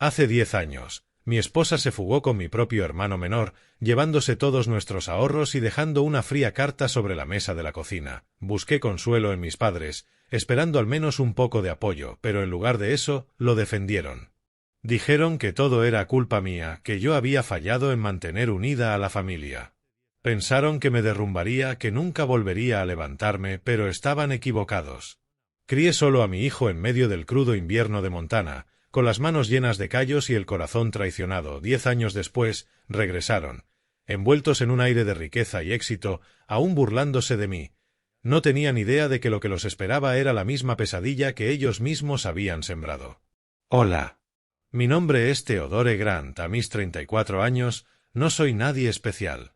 Hace 10 años, mi esposa se fugó con mi propio hermano menor, llevándose todos nuestros ahorros y dejando una fría carta sobre la mesa de la cocina. Busqué consuelo en mis padres, esperando al menos un poco de apoyo, pero en lugar de eso, lo defendieron. Dijeron que todo era culpa mía, que yo había fallado en mantener unida a la familia. Pensaron que me derrumbaría, que nunca volvería a levantarme, pero estaban equivocados. Crié solo a mi hijo en medio del crudo invierno de Montana, con las manos llenas de callos y el corazón traicionado. 10 años después, regresaron, envueltos en un aire de riqueza y éxito, aún burlándose de mí. No tenían idea de que lo que los esperaba era la misma pesadilla que ellos mismos habían sembrado. Hola. Mi nombre es Theodore Grant. A mis 34 años, no soy nadie especial.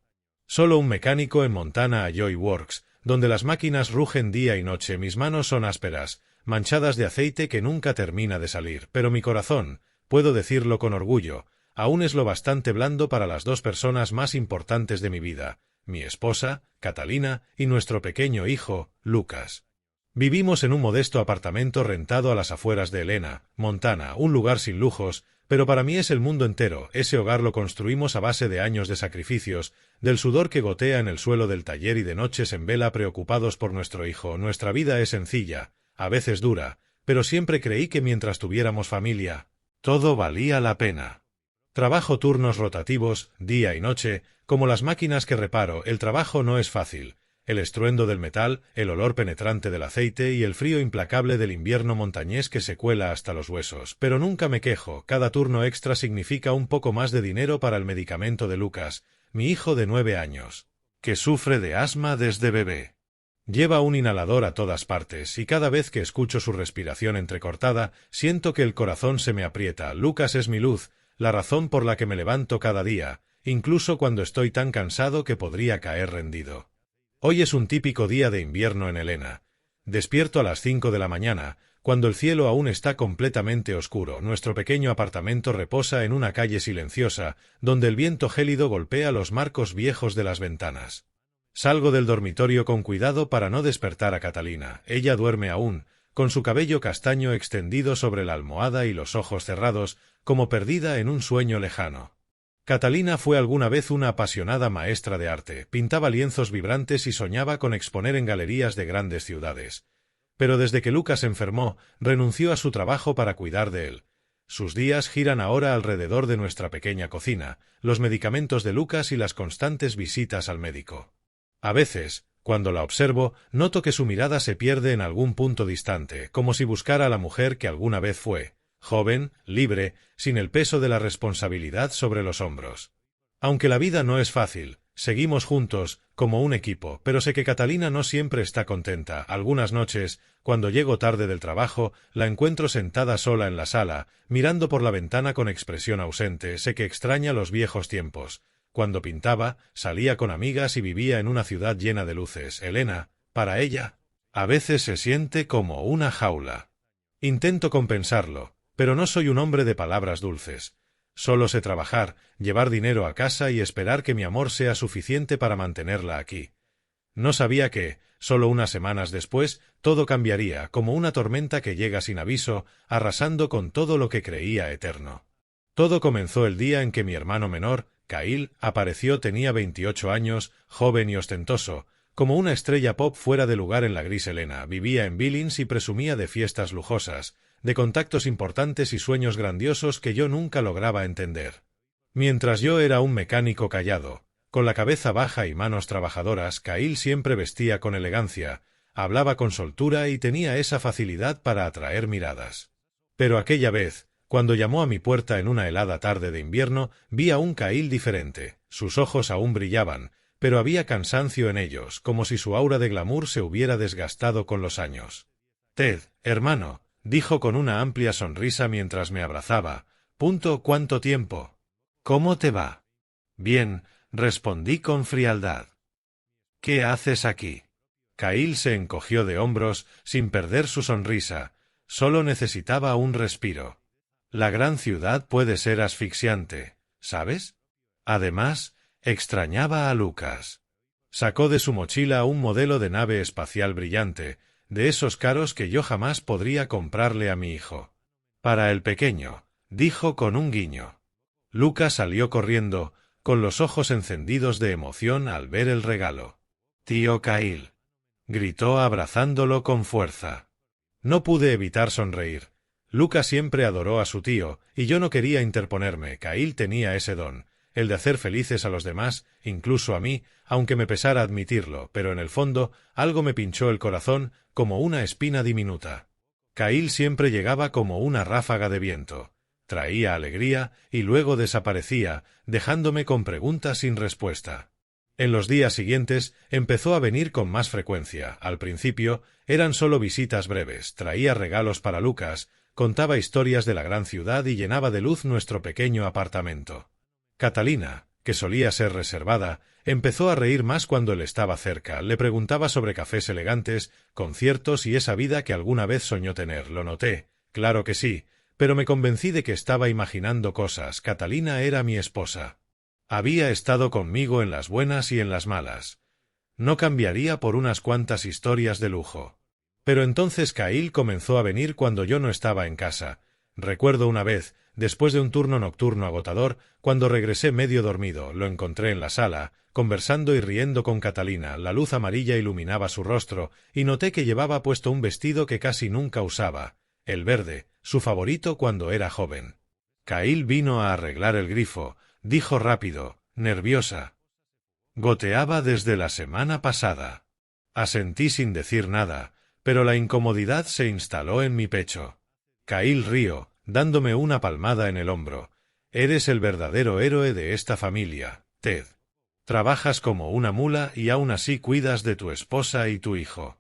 Solo un mecánico en Montana Joy Works, donde las máquinas rugen día y noche. Mis manos son ásperas, manchadas de aceite que nunca termina de salir, pero mi corazón, puedo decirlo con orgullo, aún es lo bastante blando para las dos personas más importantes de mi vida, mi esposa, Catalina, y nuestro pequeño hijo, Lucas. Vivimos en un modesto apartamento rentado a las afueras de Helena, Montana, un lugar sin lujos, pero para mí es el mundo entero. Ese hogar lo construimos a base de años de sacrificios, del sudor que gotea en el suelo del taller y de noches en vela preocupados por nuestro hijo. Nuestra vida es sencilla, a veces dura, pero siempre creí que mientras tuviéramos familia, todo valía la pena. Trabajo turnos rotativos, día y noche, como las máquinas que reparo. El trabajo no es fácil. El estruendo del metal, el olor penetrante del aceite y el frío implacable del invierno montañés que se cuela hasta los huesos. Pero nunca me quejo. Cada turno extra significa un poco más de dinero para el medicamento de Lucas, mi hijo de 9 años, que sufre de asma desde bebé. Lleva un inhalador a todas partes, y cada vez que escucho su respiración entrecortada, siento que el corazón se me aprieta. Lucas es mi luz, la razón por la que me levanto cada día, incluso cuando estoy tan cansado que podría caer rendido. Hoy es un típico día de invierno en Helena. Despierto a las 5 de la mañana, cuando el cielo aún está completamente oscuro. Nuestro pequeño apartamento reposa en una calle silenciosa, donde el viento gélido golpea los marcos viejos de las ventanas. Salgo del dormitorio con cuidado para no despertar a Catalina. Ella duerme aún, con su cabello castaño extendido sobre la almohada y los ojos cerrados, como perdida en un sueño lejano. Catalina fue alguna vez una apasionada maestra de arte, pintaba lienzos vibrantes y soñaba con exponer en galerías de grandes ciudades. Pero desde que Lucas enfermó, renunció a su trabajo para cuidar de él. Sus días giran ahora alrededor de nuestra pequeña cocina, los medicamentos de Lucas y las constantes visitas al médico. A veces, cuando la observo, noto que su mirada se pierde en algún punto distante, como si buscara a la mujer que alguna vez fue. Joven, libre, sin el peso de la responsabilidad sobre los hombros. Aunque la vida no es fácil, seguimos juntos, como un equipo, pero sé que Catalina no siempre está contenta. Algunas noches, cuando llego tarde del trabajo, la encuentro sentada sola en la sala, mirando por la ventana con expresión ausente. Sé que extraña los viejos tiempos. Cuando pintaba, salía con amigas y vivía en una ciudad llena de luces. Helena, para ella, a veces se siente como una jaula. Intento compensarlo, pero no soy un hombre de palabras dulces. Solo sé trabajar, llevar dinero a casa y esperar que mi amor sea suficiente para mantenerla aquí. No sabía que, solo unas semanas después, todo cambiaría, como una tormenta que llega sin aviso, arrasando con todo lo que creía eterno. Todo comenzó el día en que mi hermano menor, Kyle, apareció. Tenía 28 años, joven y ostentoso, como una estrella pop fuera de lugar en la gris Helena. Vivía en Billings y presumía de fiestas lujosas, de contactos importantes y sueños grandiosos que yo nunca lograba entender. Mientras yo era un mecánico callado, con la cabeza baja y manos trabajadoras, Kyle siempre vestía con elegancia, hablaba con soltura y tenía esa facilidad para atraer miradas. Pero aquella vez, cuando llamó a mi puerta en una helada tarde de invierno, vi a un Kyle diferente. Sus ojos aún brillaban, pero había cansancio en ellos, como si su aura de glamour se hubiera desgastado con los años. «Ted, hermano», dijo con una amplia sonrisa mientras me abrazaba. «¿Cuánto tiempo? ¿Cómo te va?» «Bien», respondí con frialdad. «¿Qué haces aquí?» Kyle se encogió de hombros, sin perder su sonrisa. Solo necesitaba un respiro. «La gran ciudad puede ser asfixiante, ¿sabes?» Además, extrañaba a Lucas. Sacó de su mochila un modelo de nave espacial brillante, de esos caros que yo jamás podría comprarle a mi hijo. «Para el pequeño», dijo con un guiño. Lucas salió corriendo, con los ojos encendidos de emoción al ver el regalo. «Tío Kyle», gritó abrazándolo con fuerza. No pude evitar sonreír. Lucas siempre adoró a su tío, y yo no quería interponerme. Kyle tenía ese don, el de hacer felices a los demás, incluso a mí, aunque me pesara admitirlo, pero en el fondo algo me pinchó el corazón como una espina diminuta. Kyle siempre llegaba como una ráfaga de viento. Traía alegría y luego desaparecía, dejándome con preguntas sin respuesta. En los días siguientes empezó a venir con más frecuencia. Al principio eran solo visitas breves, traía regalos para Lucas, contaba historias de la gran ciudad y llenaba de luz nuestro pequeño apartamento. Catalina, que solía ser reservada, empezó a reír más cuando él estaba cerca. Le preguntaba sobre cafés elegantes, conciertos y esa vida que alguna vez soñó tener. Lo noté, claro que sí, pero me convencí de que estaba imaginando cosas. Catalina era mi esposa. Había estado conmigo en las buenas y en las malas. No cambiaría por unas cuantas historias de lujo. Pero entonces Kyle comenzó a venir cuando yo no estaba en casa. Recuerdo una vez, después de un turno nocturno agotador, cuando regresé medio dormido, lo encontré en la sala, conversando y riendo con Catalina. La luz amarilla iluminaba su rostro, y noté que llevaba puesto un vestido que casi nunca usaba, el verde, su favorito cuando era joven. Kyle vino a arreglar el grifo, dijo rápido, nerviosa. Goteaba desde la semana pasada. Asentí sin decir nada, pero la incomodidad se instaló en mi pecho. Kyle rió, dándome una palmada en el hombro. Eres el verdadero héroe de esta familia, Ted. Trabajas como una mula y aún así cuidas de tu esposa y tu hijo.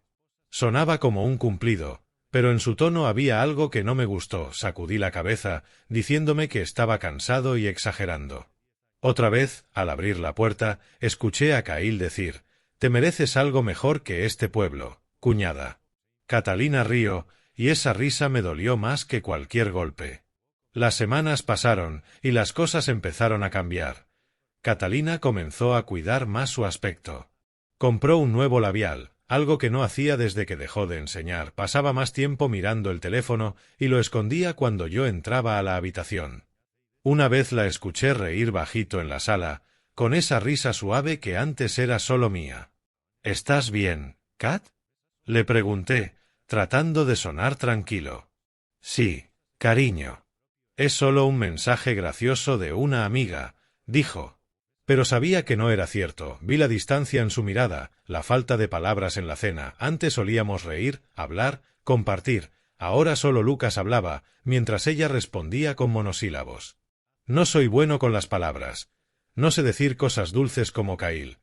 Sonaba como un cumplido, pero en su tono había algo que no me gustó. Sacudí la cabeza, diciéndome que estaba cansado y exagerando. Otra vez, al abrir la puerta, escuché a Kyle decir, «Te mereces algo mejor que este pueblo, cuñada». Catalina rió, y esa risa me dolió más que cualquier golpe. Las semanas pasaron, y las cosas empezaron a cambiar. Catalina comenzó a cuidar más su aspecto. Compró un nuevo labial, algo que no hacía desde que dejó de enseñar. Pasaba más tiempo mirando el teléfono, y lo escondía cuando yo entraba a la habitación. Una vez la escuché reír bajito en la sala, con esa risa suave que antes era solo mía. «¿Estás bien, Kat?», le pregunté, tratando de sonar tranquilo. «Sí, cariño. Es solo un mensaje gracioso de una amiga», dijo. Pero sabía que no era cierto. Vi la distancia en su mirada, la falta de palabras en la cena. Antes solíamos reír, hablar, compartir. Ahora solo Lucas hablaba, mientras ella respondía con monosílabos. No soy bueno con las palabras. No sé decir cosas dulces como Kyle.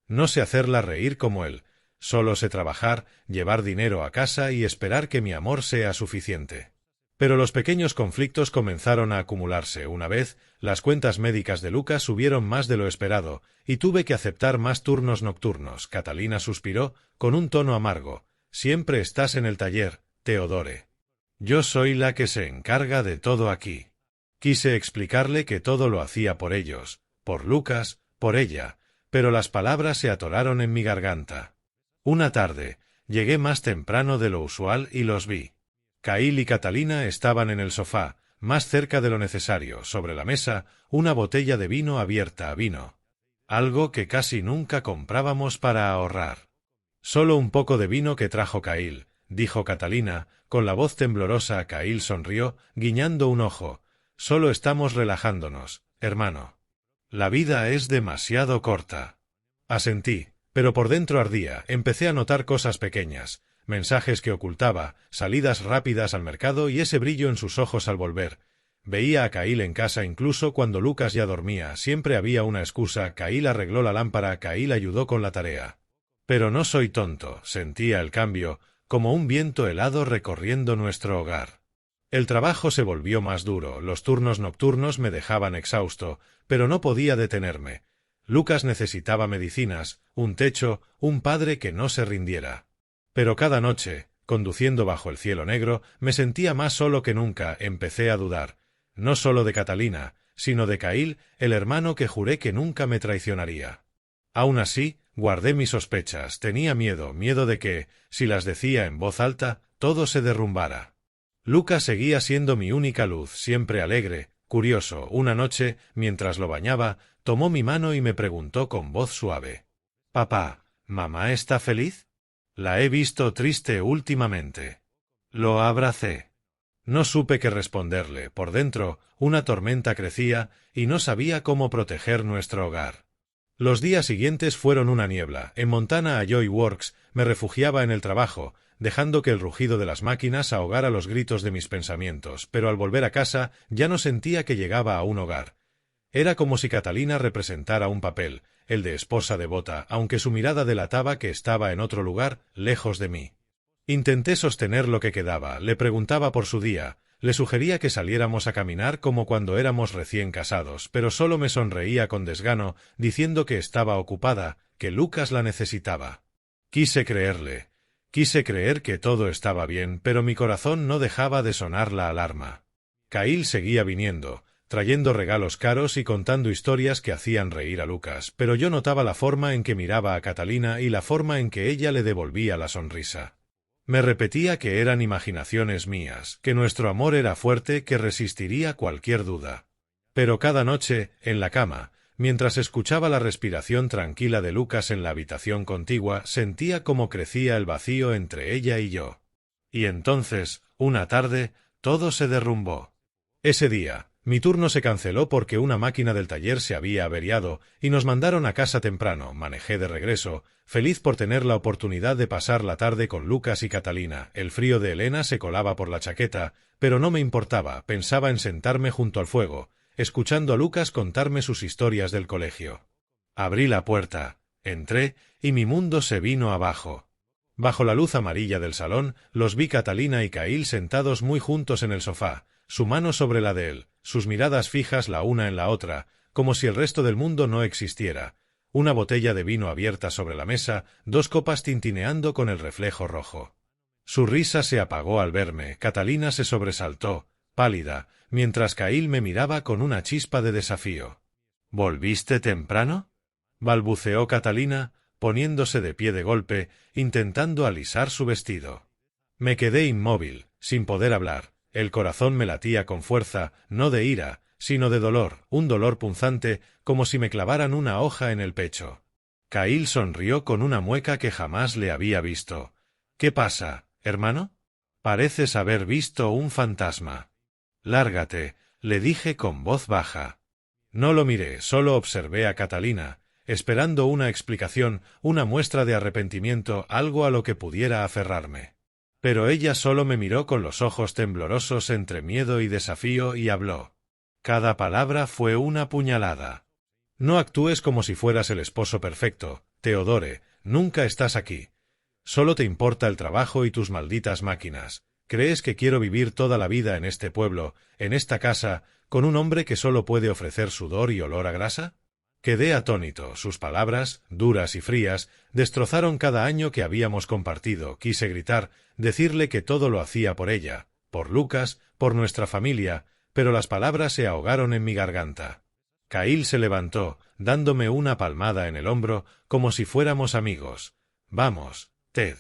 No sé hacerla reír como él. Solo sé trabajar, llevar dinero a casa y esperar que mi amor sea suficiente. Pero los pequeños conflictos comenzaron a acumularse. Una vez, las cuentas médicas de Lucas subieron más de lo esperado, y tuve que aceptar más turnos nocturnos. Catalina suspiró, con un tono amargo. «Siempre estás en el taller, Theodore. Yo soy la que se encarga de todo aquí». Quise explicarle que todo lo hacía por ellos, por Lucas, por ella, pero las palabras se atoraron en mi garganta. Una tarde, llegué más temprano de lo usual y los vi. Kyle y Catalina estaban en el sofá, más cerca de lo necesario. Sobre la mesa, una botella de vino abierta a vino. Algo que casi nunca comprábamos para ahorrar. «Solo un poco de vino que trajo Kyle», dijo Catalina, con la voz temblorosa. Kyle sonrió, guiñando un ojo. «Solo estamos relajándonos, hermano. La vida es demasiado corta». Asentí, pero por dentro ardía. Empecé a notar cosas pequeñas, mensajes que ocultaba, salidas rápidas al mercado y ese brillo en sus ojos al volver. Veía a Kyle en casa incluso cuando Lucas ya dormía. Siempre había una excusa. Kyle arregló la lámpara, Kyle ayudó con la tarea. Pero no soy tonto. Sentía el cambio, como un viento helado recorriendo nuestro hogar. El trabajo se volvió más duro, los turnos nocturnos me dejaban exhausto, pero no podía detenerme. Lucas necesitaba medicinas, un techo, un padre que no se rindiera. Pero cada noche, conduciendo bajo el cielo negro, me sentía más solo que nunca. Empecé a dudar, no solo de Catalina, sino de Kyle, el hermano que juré que nunca me traicionaría. Aún así, guardé mis sospechas. Tenía miedo de que, si las decía en voz alta, todo se derrumbara. Lucas seguía siendo mi única luz, siempre alegre, curioso. Una noche, mientras lo bañaba, tomó mi mano y me preguntó con voz suave: «Papá, ¿mamá está feliz? La he visto triste últimamente». Lo abracé. No supe qué responderle. Por dentro, una tormenta crecía y no sabía cómo proteger nuestro hogar. Los días siguientes fueron una niebla. En Montana a Joy Works me refugiaba en el trabajo, dejando que el rugido de las máquinas ahogara los gritos de mis pensamientos, pero al volver a casa ya no sentía que llegaba a un hogar. Era como si Catalina representara un papel, el de esposa devota, aunque su mirada delataba que estaba en otro lugar, lejos de mí. Intenté sostener lo que quedaba, le preguntaba por su día, le sugería que saliéramos a caminar como cuando éramos recién casados, pero solo me sonreía con desgano, diciendo que estaba ocupada, que Lucas la necesitaba. Quise creerle. Quise creer que todo estaba bien, pero mi corazón no dejaba de sonar la alarma. Kyle seguía viniendo, trayendo regalos caros y contando historias que hacían reír a Lucas, pero yo notaba la forma en que miraba a Catalina y la forma en que ella le devolvía la sonrisa. Me repetía que eran imaginaciones mías, que nuestro amor era fuerte, que resistiría cualquier duda. Pero cada noche, en la cama, mientras escuchaba la respiración tranquila de Lucas en la habitación contigua, sentía cómo crecía el vacío entre ella y yo. Y entonces, una tarde, todo se derrumbó. Ese día, mi turno se canceló porque una máquina del taller se había averiado y nos mandaron a casa temprano. Manejé de regreso, feliz por tener la oportunidad de pasar la tarde con Lucas y Catalina. El frío de Elena se colaba por la chaqueta, pero no me importaba. Pensaba en sentarme junto al fuego, escuchando a Lucas contarme sus historias del colegio. Abrí la puerta, entré, y mi mundo se vino abajo. Bajo la luz amarilla del salón, los vi Catalina y Kyle sentados muy juntos en el sofá, su mano sobre la de él, sus miradas fijas la una en la otra, como si el resto del mundo no existiera. Una botella de vino abierta sobre la mesa, dos copas tintineando con el reflejo rojo. Su risa se apagó al verme. Catalina se sobresaltó, pálida, mientras Kyle me miraba con una chispa de desafío. —¿Volviste temprano? —balbuceó Catalina, poniéndose de pie de golpe, intentando alisar su vestido. Me quedé inmóvil, sin poder hablar. El corazón me latía con fuerza, no de ira, sino de dolor, un dolor punzante, como si me clavaran una hoja en el pecho. Kyle sonrió con una mueca que jamás le había visto. —¿Qué pasa, hermano? Pareces haber visto un fantasma. —Lárgate —le dije con voz baja. No lo miré, solo observé a Catalina, esperando una explicación, una muestra de arrepentimiento, algo a lo que pudiera aferrarme. Pero ella solo me miró con los ojos temblorosos entre miedo y desafío y habló. Cada palabra fue una puñalada. No actúes como si fueras el esposo perfecto, Theodore, nunca estás aquí. Solo te importa el trabajo y tus malditas máquinas. ¿Crees que quiero vivir toda la vida en este pueblo, en esta casa, con un hombre que solo puede ofrecer sudor y olor a grasa? Quedé atónito. Sus palabras, duras y frías, destrozaron cada año que habíamos compartido. Quise gritar, decirle que todo lo hacía por ella, por Lucas, por nuestra familia, pero las palabras se ahogaron en mi garganta. Kyle se levantó, dándome una palmada en el hombro, como si fuéramos amigos. —Vamos, Ted.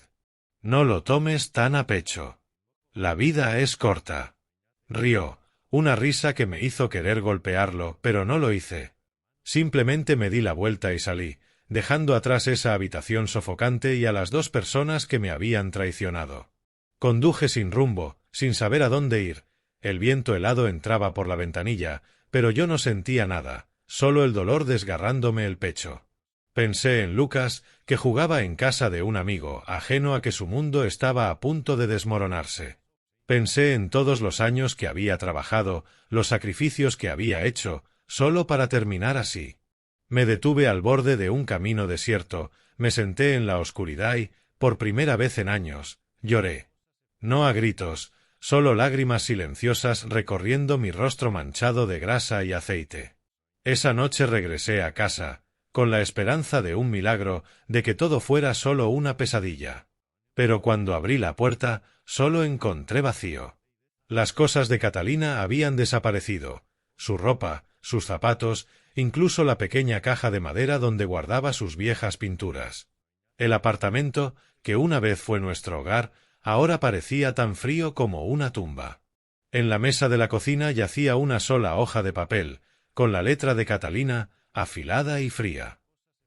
No lo tomes tan a pecho. La vida es corta. Rió, una risa que me hizo querer golpearlo, pero no lo hice. Simplemente me di la vuelta y salí, dejando atrás esa habitación sofocante y a las dos personas que me habían traicionado. Conduje sin rumbo, sin saber a dónde ir. El viento helado entraba por la ventanilla, pero yo no sentía nada, solo el dolor desgarrándome el pecho. Pensé en Lucas, que jugaba en casa de un amigo, ajeno a que su mundo estaba a punto de desmoronarse. Pensé en todos los años que había trabajado, los sacrificios que había hecho, solo para terminar así. Me detuve al borde de un camino desierto, me senté en la oscuridad y, por primera vez en años, lloré. No a gritos, solo lágrimas silenciosas recorriendo mi rostro manchado de grasa y aceite. Esa noche regresé a casa, con la esperanza de un milagro, de que todo fuera solo una pesadilla. Pero cuando abrí la puerta, solo encontré vacío. Las cosas de Catalina habían desaparecido, su ropa, sus zapatos, incluso la pequeña caja de madera donde guardaba sus viejas pinturas. El apartamento, que una vez fue nuestro hogar, ahora parecía tan frío como una tumba. En la mesa de la cocina yacía una sola hoja de papel, con la letra de Catalina, afilada y fría.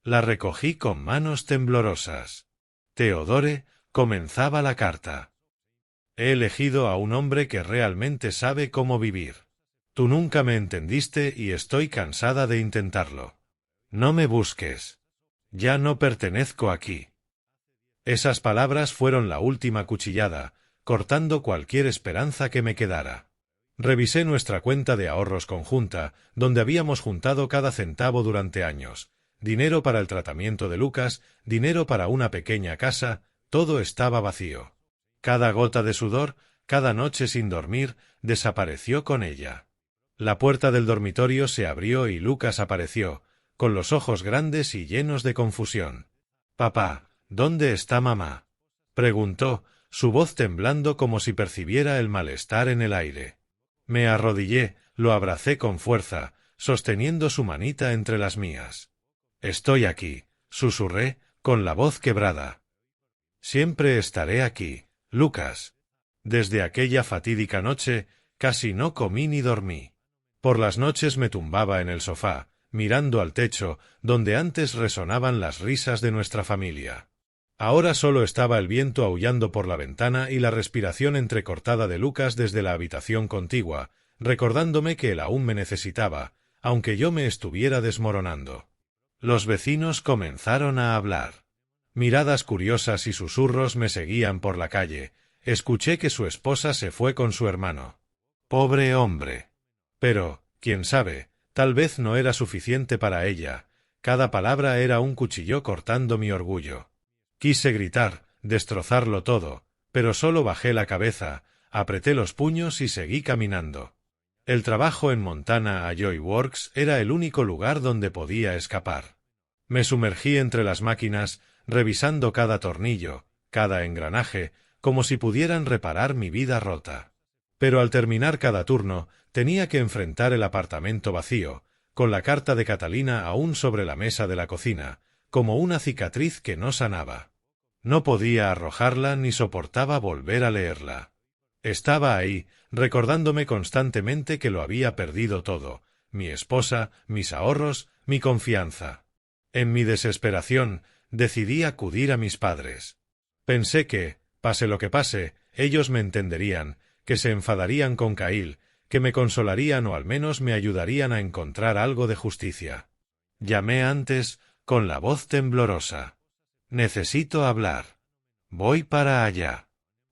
La recogí con manos temblorosas. Teodore, comenzaba la carta. He elegido a un hombre que realmente sabe cómo vivir. Tú nunca me entendiste y estoy cansada de intentarlo. No me busques. Ya no pertenezco aquí. Esas palabras fueron la última cuchillada, cortando cualquier esperanza que me quedara. Revisé nuestra cuenta de ahorros conjunta, donde habíamos juntado cada centavo durante años. Dinero para el tratamiento de Lucas, dinero para una pequeña casa, todo estaba vacío. Cada gota de sudor, cada noche sin dormir, desapareció con ella. La puerta del dormitorio se abrió y Lucas apareció, con los ojos grandes y llenos de confusión. «Papá, ¿dónde está mamá?», preguntó, su voz temblando como si percibiera el malestar en el aire. Me arrodillé, lo abracé con fuerza, sosteniendo su manita entre las mías. «Estoy aquí», susurré, con la voz quebrada. «Siempre estaré aquí, Lucas». Desde aquella fatídica noche, casi no comí ni dormí. Por las noches me tumbaba en el sofá, mirando al techo, donde antes resonaban las risas de nuestra familia. Ahora solo estaba el viento aullando por la ventana y la respiración entrecortada de Lucas desde la habitación contigua, recordándome que él aún me necesitaba, aunque yo me estuviera desmoronando. Los vecinos comenzaron a hablar. Miradas curiosas y susurros me seguían por la calle. Escuché que su esposa se fue con su hermano. Pobre hombre. Pero, quién sabe, tal vez no era suficiente para ella. Cada palabra era un cuchillo cortando mi orgullo. Quise gritar, destrozarlo todo, pero solo bajé la cabeza, apreté los puños y seguí caminando. El trabajo en Montana Alloy Works era el único lugar donde podía escapar. Me sumergí entre las máquinas, revisando cada tornillo, cada engranaje, como si pudieran reparar mi vida rota. Pero al terminar cada turno, tenía que enfrentar el apartamento vacío, con la carta de Catalina aún sobre la mesa de la cocina, como una cicatriz que no sanaba. No podía arrojarla ni soportaba volver a leerla. Estaba ahí, recordándome constantemente que lo había perdido todo, mi esposa, mis ahorros, mi confianza. En mi desesperación, decidí acudir a mis padres. Pensé que, pase lo que pase, ellos me entenderían, que se enfadarían con Cail, que me consolarían o al menos me ayudarían a encontrar algo de justicia. Llamé antes, con la voz temblorosa. «Necesito hablar. Voy para allá».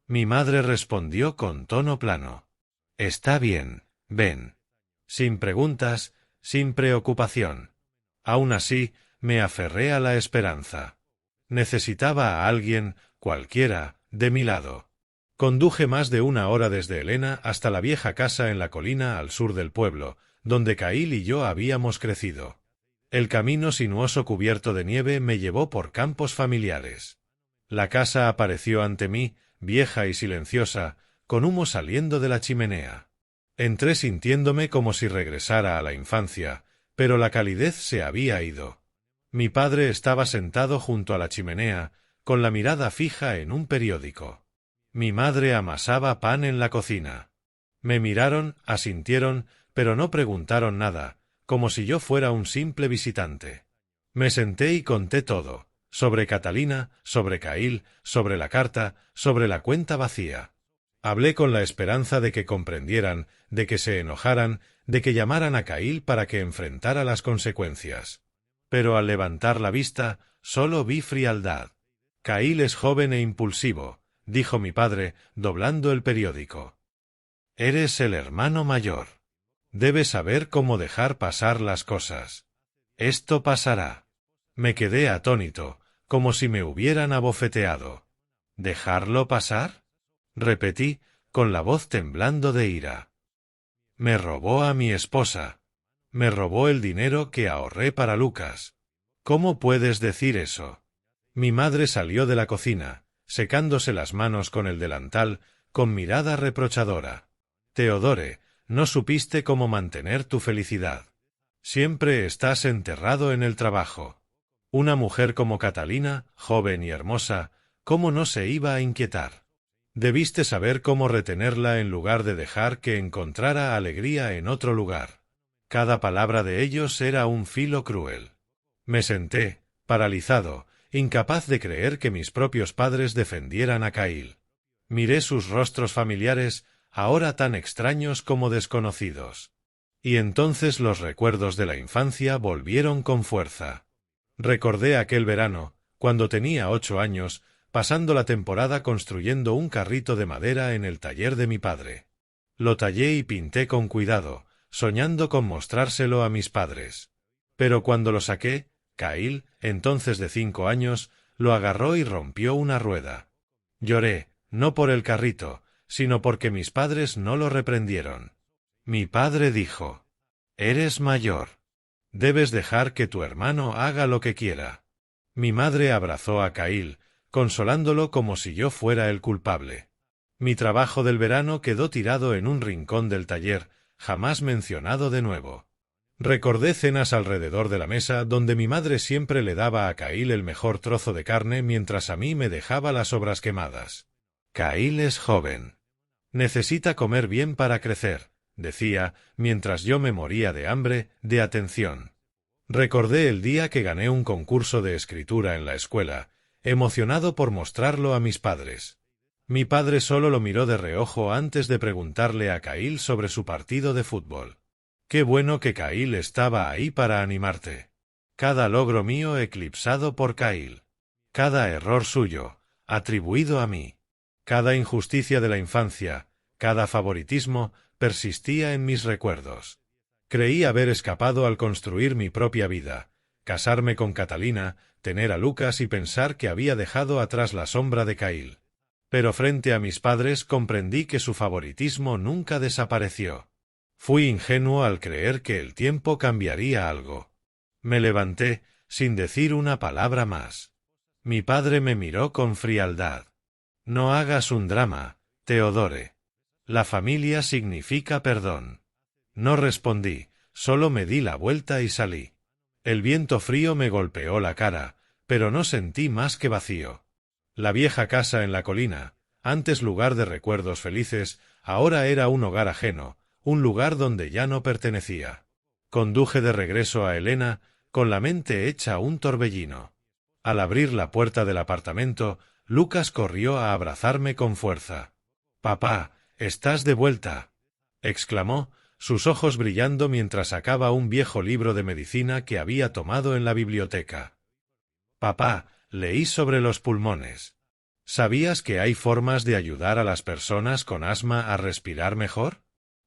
Mi madre respondió con tono plano. «Está bien, ven». Sin preguntas, sin preocupación. Aún así, me aferré a la esperanza. Necesitaba a alguien, cualquiera, de mi lado. Conduje más de una hora desde Helena hasta la vieja casa en la colina al sur del pueblo, donde Cail y yo habíamos crecido. El camino sinuoso cubierto de nieve me llevó por campos familiares. La casa apareció ante mí, vieja y silenciosa, con humo saliendo de la chimenea. Entré sintiéndome como si regresara a la infancia, pero la calidez se había ido. Mi padre estaba sentado junto a la chimenea, con la mirada fija en un periódico. Mi madre amasaba pan en la cocina. Me miraron, asintieron, pero no preguntaron nada, como si yo fuera un simple visitante. Me senté y conté todo, sobre Catalina, sobre Cail, sobre la carta, sobre la cuenta vacía. Hablé con la esperanza de que comprendieran, de que se enojaran, de que llamaran a Cail para que enfrentara las consecuencias. Pero al levantar la vista, solo vi frialdad. «Cail es joven e impulsivo», dijo mi padre, doblando el periódico. «Eres el hermano mayor. Debes saber cómo dejar pasar las cosas. Esto pasará». Me quedé atónito, como si me hubieran abofeteado. «¿Dejarlo pasar?», repetí, con la voz temblando de ira. «Me robó a mi esposa. Me robó el dinero que ahorré para Lucas. ¿Cómo puedes decir eso?». Mi madre salió de la cocina, secándose las manos con el delantal, con mirada reprochadora. «Teodore, no supiste cómo mantener tu felicidad. Siempre estás enterrado en el trabajo». Una mujer como Catalina, joven y hermosa, ¿cómo no se iba a inquietar? Debiste saber cómo retenerla en lugar de dejar que encontrara alegría en otro lugar. Cada palabra de ellos era un filo cruel. Me senté, paralizado, incapaz de creer que mis propios padres defendieran a Kyle. Miré sus rostros familiares, ahora tan extraños como desconocidos. Y entonces los recuerdos de la infancia volvieron con fuerza. Recordé aquel verano, cuando tenía 8 años, pasando la temporada construyendo un carrito de madera en el taller de mi padre. Lo tallé y pinté con cuidado, soñando con mostrárselo a mis padres. Pero cuando lo saqué, Kyle, entonces de 5 años, lo agarró y rompió una rueda. Lloré, no por el carrito, sino porque mis padres no lo reprendieron. Mi padre dijo: «Eres mayor. Debes dejar que tu hermano haga lo que quiera». Mi madre abrazó a Kyle, consolándolo como si yo fuera el culpable. Mi trabajo del verano quedó tirado en un rincón del taller, jamás mencionado de nuevo. Recordé cenas alrededor de la mesa donde mi madre siempre le daba a Kyle el mejor trozo de carne mientras a mí me dejaba las sobras quemadas. «Kyle es joven. Necesita comer bien para crecer», decía, mientras yo me moría de hambre, de atención. Recordé el día que gané un concurso de escritura en la escuela, emocionado por mostrarlo a mis padres. Mi padre solo lo miró de reojo antes de preguntarle a Kyle sobre su partido de fútbol. «Qué bueno que Kyle estaba ahí para animarte». Cada logro mío eclipsado por Kyle. Cada error suyo, atribuido a mí. Cada injusticia de la infancia, cada favoritismo, persistía en mis recuerdos. Creí haber escapado al construir mi propia vida, casarme con Catalina, tener a Lucas y pensar que había dejado atrás la sombra de Kyle. Pero frente a mis padres comprendí que su favoritismo nunca desapareció. Fui ingenuo al creer que el tiempo cambiaría algo. Me levanté, sin decir una palabra más. Mi padre me miró con frialdad. «No hagas un drama, Theodore. La familia significa perdón». No respondí, solo me di la vuelta y salí. El viento frío me golpeó la cara, pero no sentí más que vacío. La vieja casa en la colina, antes lugar de recuerdos felices, ahora era un hogar ajeno, un lugar donde ya no pertenecía. Conduje de regreso a Elena, con la mente hecha un torbellino. Al abrir la puerta del apartamento, Lucas corrió a abrazarme con fuerza. «Papá, estás de vuelta», exclamó, sus ojos brillando mientras sacaba un viejo libro de medicina que había tomado en la biblioteca. «Papá, leí sobre los pulmones. ¿Sabías que hay formas de ayudar a las personas con asma a respirar mejor?»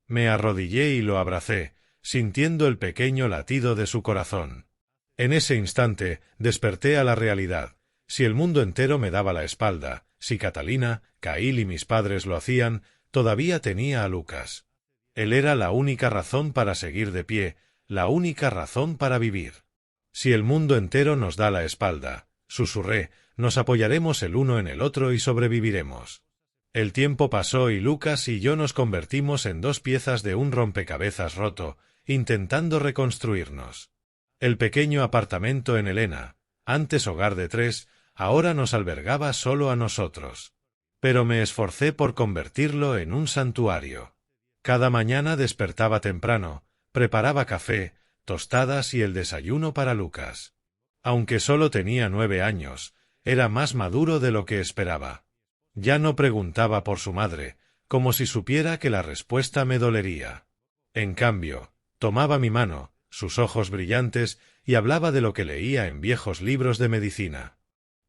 Me arrodillé y lo abracé, sintiendo el pequeño latido de su corazón. En ese instante desperté a la realidad. Si el mundo entero me daba la espalda, si Catalina, Kyle y mis padres lo hacían, todavía tenía a Lucas. Él era la única razón para seguir de pie, la única razón para vivir. Si el mundo entero nos da la espalda, susurré, nos apoyaremos el uno en el otro y sobreviviremos. El tiempo pasó y Lucas y yo nos convertimos en 2 piezas de un rompecabezas roto, intentando reconstruirnos. El pequeño apartamento en Elena, antes hogar de 3, ahora nos albergaba solo a nosotros. Pero me esforcé por convertirlo en un santuario. Cada mañana despertaba temprano, preparaba café, tostadas y el desayuno para Lucas. Aunque solo tenía 9 años, era más maduro de lo que esperaba. Ya no preguntaba por su madre, como si supiera que la respuesta me dolería. En cambio, tomaba mi mano, sus ojos brillantes, y hablaba de lo que leía en viejos libros de medicina.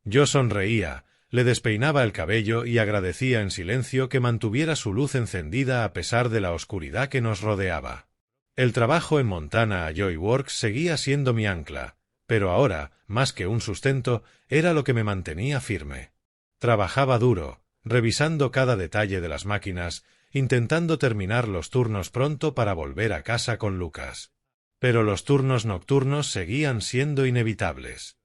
Yo sonreía, le despeinaba el cabello y agradecía en silencio que mantuviera su luz encendida a pesar de la oscuridad que nos rodeaba. El trabajo en Montana Joy Works seguía siendo mi ancla, pero ahora, más que un sustento, era lo que me mantenía firme. Trabajaba duro, revisando cada detalle de las máquinas, intentando terminar los turnos pronto para volver a casa con Lucas. Pero los turnos nocturnos seguían siendo inevitables.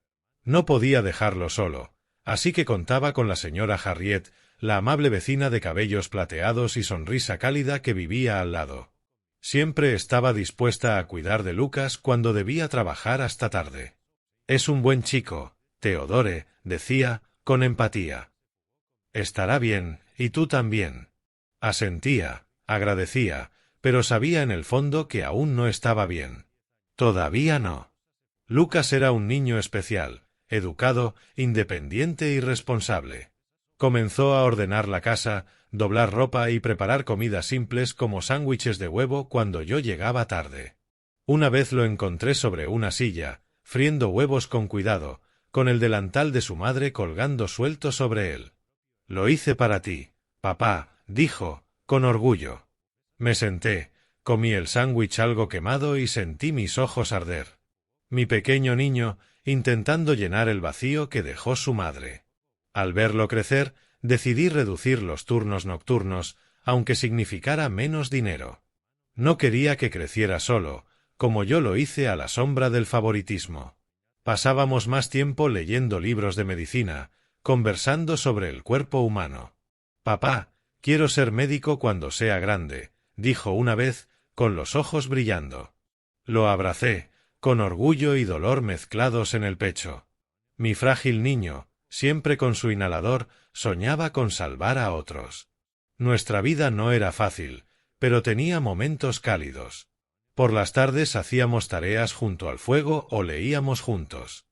No podía dejarlo solo, así que contaba con la señora Harriet, la amable vecina de cabellos plateados y sonrisa cálida que vivía al lado. Siempre estaba dispuesta a cuidar de Lucas cuando debía trabajar hasta tarde. «Es un buen chico, Theodore», decía, con empatía. «Estará bien, y tú también. Asentía, agradecía, pero sabía en el fondo que aún no estaba bien. Todavía no. Lucas era un niño especial, educado, independiente y responsable. Comenzó a ordenar la casa, doblar ropa y preparar comidas simples como sándwiches de huevo cuando yo llegaba tarde. Una vez lo encontré sobre una silla, friendo huevos con cuidado, con el delantal de su madre colgando suelto sobre él. «Lo hice para ti, papá», dijo, con orgullo. Me senté, comí el sándwich algo quemado y sentí mis ojos arder. Mi pequeño niño, intentando llenar el vacío que dejó su madre. Al verlo crecer, decidí reducir los turnos nocturnos, aunque significara menos dinero. No quería que creciera solo, como yo lo hice a la sombra del favoritismo. Pasábamos más tiempo leyendo libros de medicina, conversando sobre el cuerpo humano. «Papá, quiero ser médico cuando sea grande», dijo una vez, con los ojos brillando. Lo abracé, con orgullo y dolor mezclados en el pecho. Mi frágil niño, siempre con su inhalador, soñaba con salvar a otros. Nuestra vida no era fácil, pero tenía momentos cálidos. Por las tardes hacíamos tareas junto al fuego o leíamos juntos.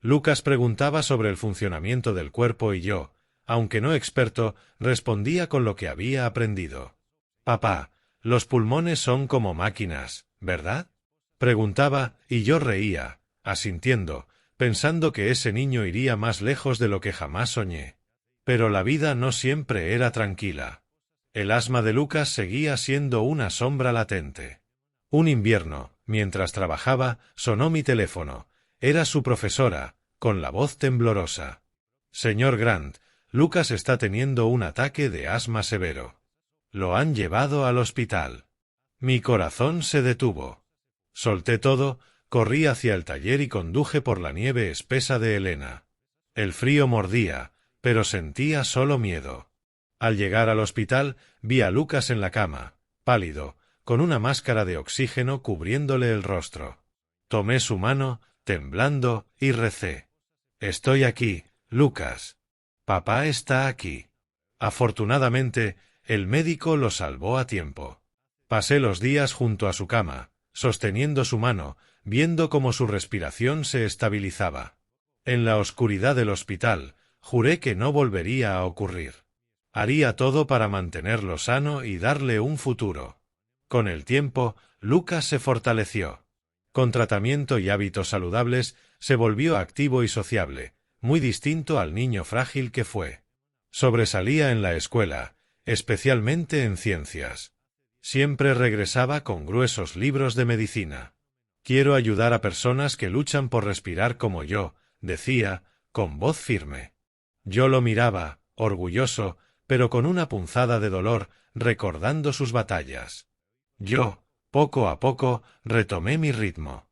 Lucas preguntaba sobre el funcionamiento del cuerpo y yo, aunque no experto, respondía con lo que había aprendido. «Papá, los pulmones son como máquinas, ¿verdad?», preguntaba, y yo reía, asintiendo, pensando que ese niño iría más lejos de lo que jamás soñé. Pero la vida no siempre era tranquila. El asma de Lucas seguía siendo una sombra latente. Un invierno, mientras trabajaba, sonó mi teléfono. Era su profesora, con la voz temblorosa. «Señor Grant, Lucas está teniendo un ataque de asma severo. Lo han llevado al hospital». Mi corazón se detuvo. Solté todo, corrí hacia el taller y conduje por la nieve espesa de Helena. El frío mordía, pero sentía solo miedo. Al llegar al hospital, vi a Lucas en la cama, pálido, con una máscara de oxígeno cubriéndole el rostro. Tomé su mano, temblando, y recé. «Estoy aquí, Lucas. Papá está aquí». Afortunadamente, el médico lo salvó a tiempo. Pasé los días junto a su cama, sosteniendo su mano, viendo cómo su respiración se estabilizaba. En la oscuridad del hospital, juré que no volvería a ocurrir. Haría todo para mantenerlo sano y darle un futuro. Con el tiempo, Lucas se fortaleció. Con tratamiento y hábitos saludables, se volvió activo y sociable, muy distinto al niño frágil que fue. Sobresalía en la escuela, especialmente en ciencias. Siempre regresaba con gruesos libros de medicina. «Quiero ayudar a personas que luchan por respirar como yo», decía, con voz firme. Yo lo miraba, orgulloso, pero con una punzada de dolor, recordando sus batallas. Yo, poco a poco, retomé mi ritmo.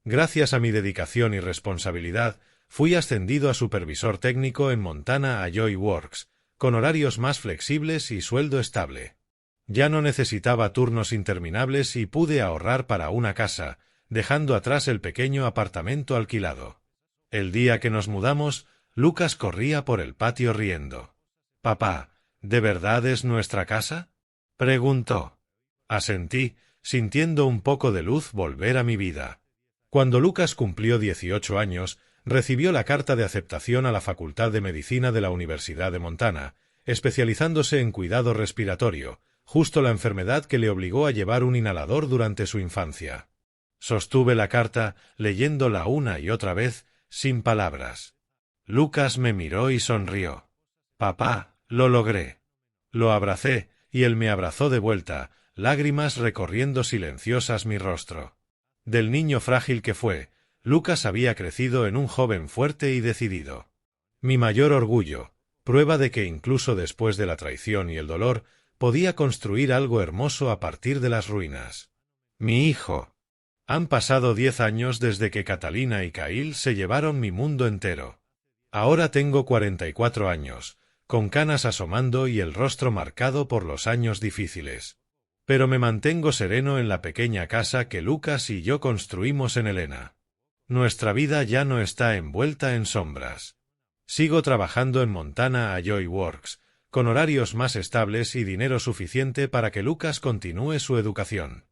Gracias a mi dedicación y responsabilidad, fui ascendido a supervisor técnico en Montana a Joy Works, con horarios más flexibles y sueldo estable. Ya no necesitaba turnos interminables y pude ahorrar para una casa, dejando atrás el pequeño apartamento alquilado. El día que nos mudamos, Lucas corría por el patio riendo. «Papá, ¿de verdad es nuestra casa?», preguntó. Asentí, sintiendo un poco de luz volver a mi vida. Cuando Lucas cumplió 18 años, recibió la carta de aceptación a la Facultad de Medicina de la Universidad de Montana, especializándose en cuidado respiratorio, justo la enfermedad que le obligó a llevar un inhalador durante su infancia. Sostuve la carta, leyéndola una y otra vez, sin palabras. Lucas me miró y sonrió. «Papá, lo logré». Lo abracé, y él me abrazó de vuelta, lágrimas recorriendo silenciosas mi rostro. Del niño frágil que fue, Lucas había crecido en un joven fuerte y decidido. Mi mayor orgullo, prueba de que incluso después de la traición y el dolor, podía construir algo hermoso a partir de las ruinas. Mi hijo. Han pasado 10 años desde que Catalina y Kyle se llevaron mi mundo entero. Ahora tengo 44 años, con canas asomando y el rostro marcado por los años difíciles. Pero me mantengo sereno en la pequeña casa que Lucas y yo construimos en Helena. Nuestra vida ya no está envuelta en sombras. Sigo trabajando en Montana a Joy Works, con horarios más estables y dinero suficiente para que Lucas continúe su educación.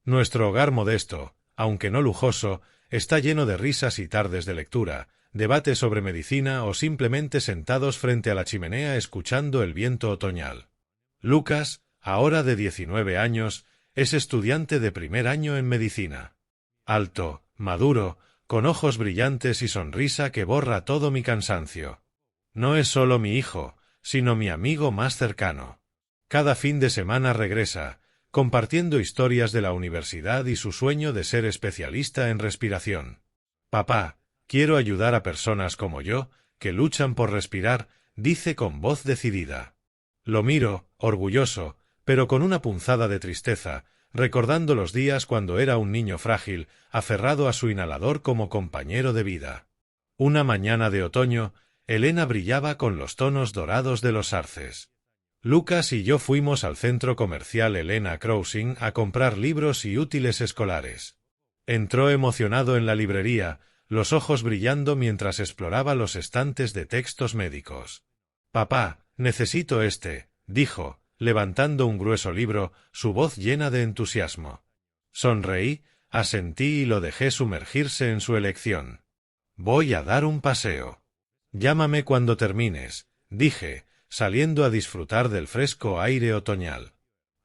Nuestro hogar modesto, aunque no lujoso, está lleno de risas y tardes de lectura, debate sobre medicina o simplemente sentados frente a la chimenea escuchando el viento otoñal. Lucas, ahora de 19 años, es estudiante de primer año en medicina. Alto, maduro, con ojos brillantes y sonrisa que borra todo mi cansancio. No es solo mi hijo, sino mi amigo más cercano. Cada fin de semana regresa, compartiendo historias de la universidad y su sueño de ser especialista en respiración. Papá, quiero ayudar a personas como yo, que luchan por respirar, dice con voz decidida. Lo miro, orgulloso, pero con una punzada de tristeza, recordando los días cuando era un niño frágil, aferrado a su inhalador como compañero de vida. Una mañana de otoño, Elena brillaba con los tonos dorados de los arces. Lucas y yo fuimos al centro comercial Helena Crossing a comprar libros y útiles escolares. Entró emocionado en la librería, los ojos brillando mientras exploraba los estantes de textos médicos. «Papá, necesito este», dijo, levantando un grueso libro, su voz llena de entusiasmo. Sonreí, asentí y lo dejé sumergirse en su elección. «Voy a dar un paseo. Llámame cuando termines», dije, saliendo a disfrutar del fresco aire otoñal.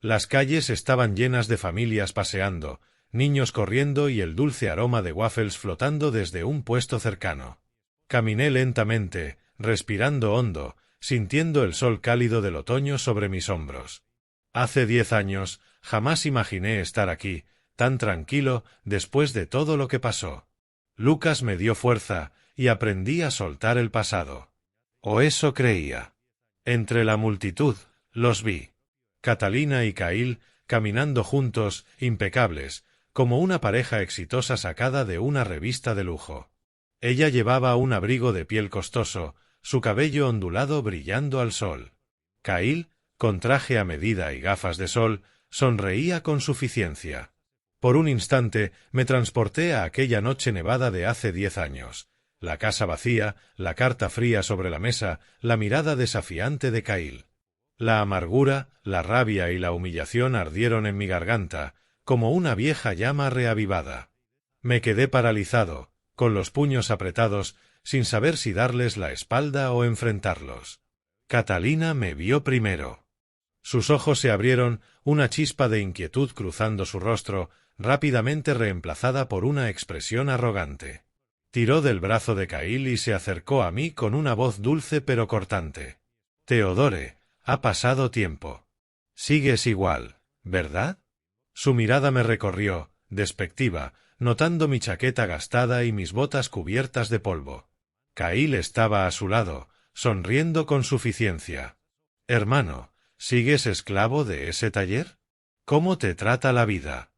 Las calles estaban llenas de familias paseando, niños corriendo y el dulce aroma de waffles flotando desde un puesto cercano. Caminé lentamente, respirando hondo, sintiendo el sol cálido del otoño sobre mis hombros. Hace 10 años, jamás imaginé estar aquí, tan tranquilo, después de todo lo que pasó. Lucas me dio fuerza, y aprendí a soltar el pasado. O eso creía. Entre la multitud, los vi. Catalina y Cail, caminando juntos, impecables, como una pareja exitosa sacada de una revista de lujo. Ella llevaba un abrigo de piel costoso, su cabello ondulado brillando al sol. Cail, con traje a medida y gafas de sol, sonreía con suficiencia. Por un instante me transporté a aquella noche nevada de hace 10 años. La casa vacía, la carta fría sobre la mesa, la mirada desafiante de Cail. La amargura, la rabia y la humillación ardieron en mi garganta, como una vieja llama reavivada. Me quedé paralizado, con los puños apretados, sin saber si darles la espalda o enfrentarlos. Catalina me vio primero. Sus ojos se abrieron, una chispa de inquietud cruzando su rostro, rápidamente reemplazada por una expresión arrogante. Tiró del brazo de Cail y se acercó a mí con una voz dulce pero cortante. «Teodore, ha pasado tiempo. Sigues igual, ¿verdad?» Su mirada me recorrió, despectiva, notando mi chaqueta gastada y mis botas cubiertas de polvo. Cail estaba a su lado, sonriendo con suficiencia. «Hermano, ¿sigues esclavo de ese taller? ¿Cómo te trata la vida?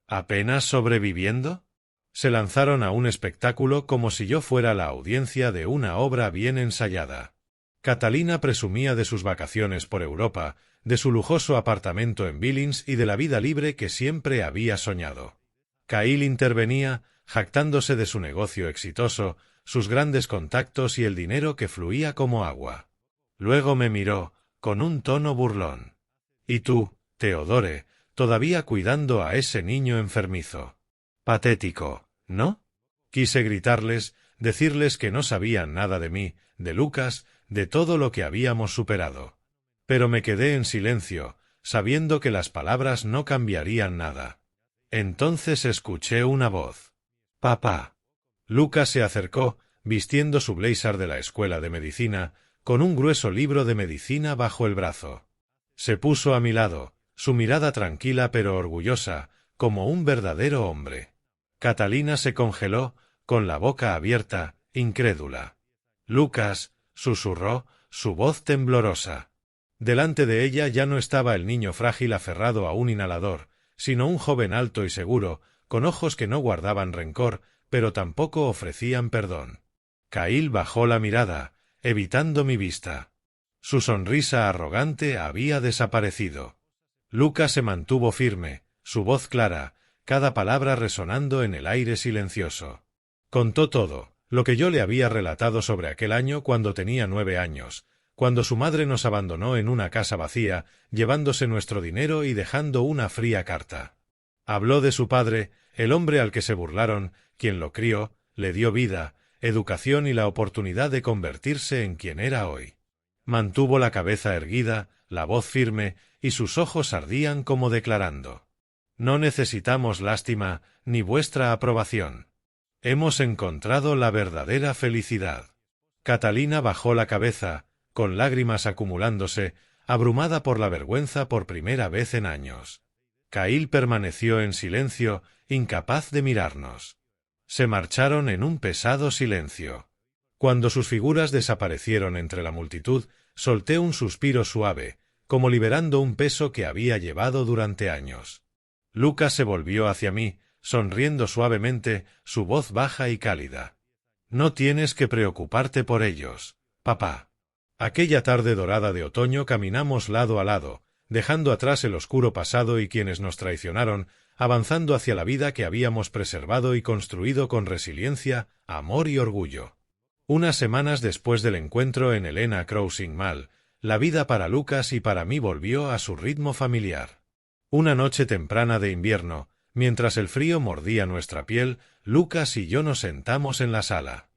¿Apenas sobreviviendo?» Se lanzaron a un espectáculo como si yo fuera la audiencia de una obra bien ensayada. Catalina presumía de sus vacaciones por Europa, de su lujoso apartamento en Billings y de la vida libre que siempre había soñado. Cail intervenía, jactándose de su negocio exitoso, sus grandes contactos y el dinero que fluía como agua. Luego me miró, con un tono burlón. «¿Y tú, Teodore, todavía cuidando a ese niño enfermizo? Patético, ¿no?» Quise gritarles, decirles que no sabían nada de mí, de Lucas, de todo lo que habíamos superado. Pero me quedé en silencio, sabiendo que las palabras no cambiarían nada. Entonces escuché una voz. «Papá». Lucas se acercó, vistiendo su blazer de la escuela de medicina, con un grueso libro de medicina bajo el brazo. Se puso a mi lado, su mirada tranquila pero orgullosa, como un verdadero hombre. Catalina se congeló, con la boca abierta, incrédula. «Lucas», susurró, su voz temblorosa. Delante de ella ya no estaba el niño frágil aferrado a un inhalador, sino un joven alto y seguro, con ojos que no guardaban rencor, pero tampoco ofrecían perdón. Cail bajó la mirada, evitando mi vista. Su sonrisa arrogante había desaparecido. Lucas se mantuvo firme, su voz clara, cada palabra resonando en el aire silencioso. Contó todo, lo que yo le había relatado sobre aquel año cuando tenía 9 años, cuando su madre nos abandonó en una casa vacía, llevándose nuestro dinero y dejando una fría carta. Habló de su padre, el hombre al que se burlaron, quien lo crió, le dio vida, educación y la oportunidad de convertirse en quien era hoy. Mantuvo la cabeza erguida, la voz firme, y sus ojos ardían como declarando: «No necesitamos lástima, ni vuestra aprobación. Hemos encontrado la verdadera felicidad». Catalina bajó la cabeza, con lágrimas acumulándose, abrumada por la vergüenza por primera vez en años. Cail permaneció en silencio, incapaz de mirarnos. Se marcharon en un pesado silencio. Cuando sus figuras desaparecieron entre la multitud, solté un suspiro suave, como liberando un peso que había llevado durante años. Lucas se volvió hacia mí, sonriendo suavemente, su voz baja y cálida. «No tienes que preocuparte por ellos, papá». Aquella tarde dorada de otoño caminamos lado a lado, dejando atrás el oscuro pasado y quienes nos traicionaron, avanzando hacia la vida que habíamos preservado y construido con resiliencia, amor y orgullo. Unas semanas después del encuentro en Helena Crossing Mall, la vida para Lucas y para mí volvió a su ritmo familiar. Una noche temprana de invierno, mientras el frío mordía nuestra piel, Lucas y yo nos sentamos en la sala.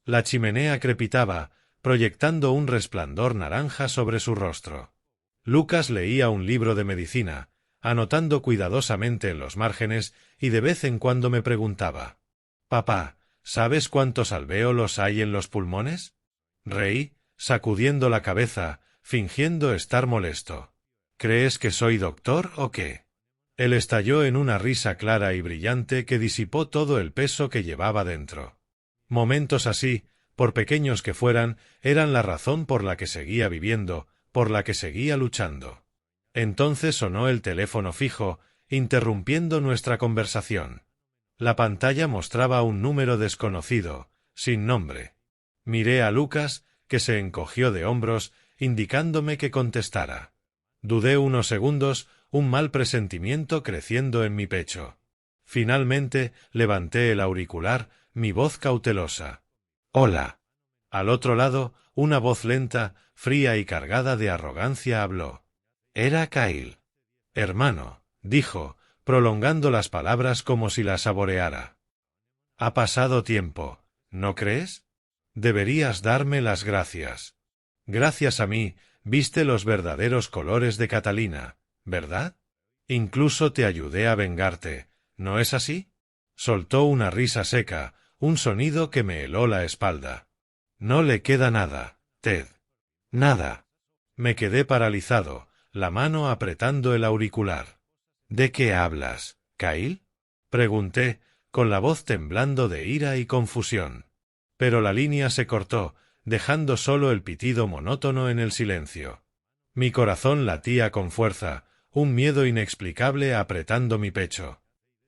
La chimenea crepitaba, proyectando un resplandor naranja sobre su rostro. Lucas leía un libro de medicina, anotando cuidadosamente en los márgenes, y de vez en cuando me preguntaba: «Papá, ¿sabes cuántos alvéolos hay en los pulmones?». Reí, sacudiendo la cabeza, fingiendo estar molesto. «¿Crees que soy doctor o qué?». Él estalló en una risa clara y brillante que disipó todo el peso que llevaba dentro. Momentos así, por pequeños que fueran, eran la razón por la que seguía viviendo, por la que seguía luchando. Entonces sonó el teléfono fijo, interrumpiendo nuestra conversación. La pantalla mostraba un número desconocido, sin nombre. Miré a Lucas, que se encogió de hombros, indicándome que contestara. Dudé unos segundos, un mal presentimiento creciendo en mi pecho. Finalmente, levanté el auricular, mi voz cautelosa. «Hola». Al otro lado, una voz lenta, fría y cargada de arrogancia habló. Era Cail. «Hermano», dijo, prolongando las palabras como si las saboreara. «Ha pasado tiempo, ¿no crees? Deberías darme las gracias. Gracias a mí, viste los verdaderos colores de Catalina, ¿verdad? Incluso te ayudé a vengarte, ¿no es así?». Soltó una risa seca, un sonido que me heló la espalda. «No le queda nada, Ted. Nada». Me quedé paralizado, la mano apretando el auricular. «¿De qué hablas, Cail?», pregunté, con la voz temblando de ira y confusión. Pero la línea se cortó, dejando solo el pitido monótono en el silencio. Mi corazón latía con fuerza, un miedo inexplicable apretando mi pecho.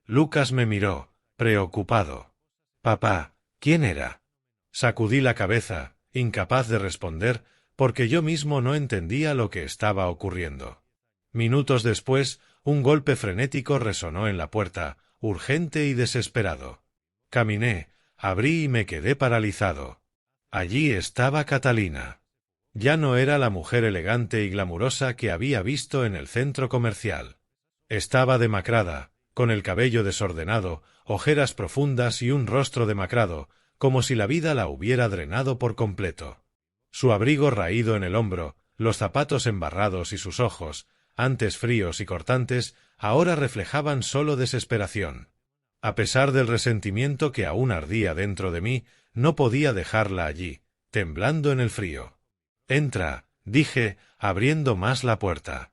Lucas me miró, preocupado. «Papá, ¿quién era?». Sacudí la cabeza, incapaz de responder, porque yo mismo no entendía lo que estaba ocurriendo. Minutos después, un golpe frenético resonó en la puerta, urgente y desesperado. Caminé, abrí y me quedé paralizado. Allí estaba Catalina. Ya no era la mujer elegante y glamurosa que había visto en el centro comercial. Estaba demacrada, con el cabello desordenado, ojeras profundas y un rostro demacrado, como si la vida la hubiera drenado por completo. Su abrigo raído en el hombro, los zapatos embarrados y sus ojos, antes fríos y cortantes, ahora reflejaban solo desesperación. A pesar del resentimiento que aún ardía dentro de mí, no podía dejarla allí, temblando en el frío. «Entra», dije, abriendo más la puerta.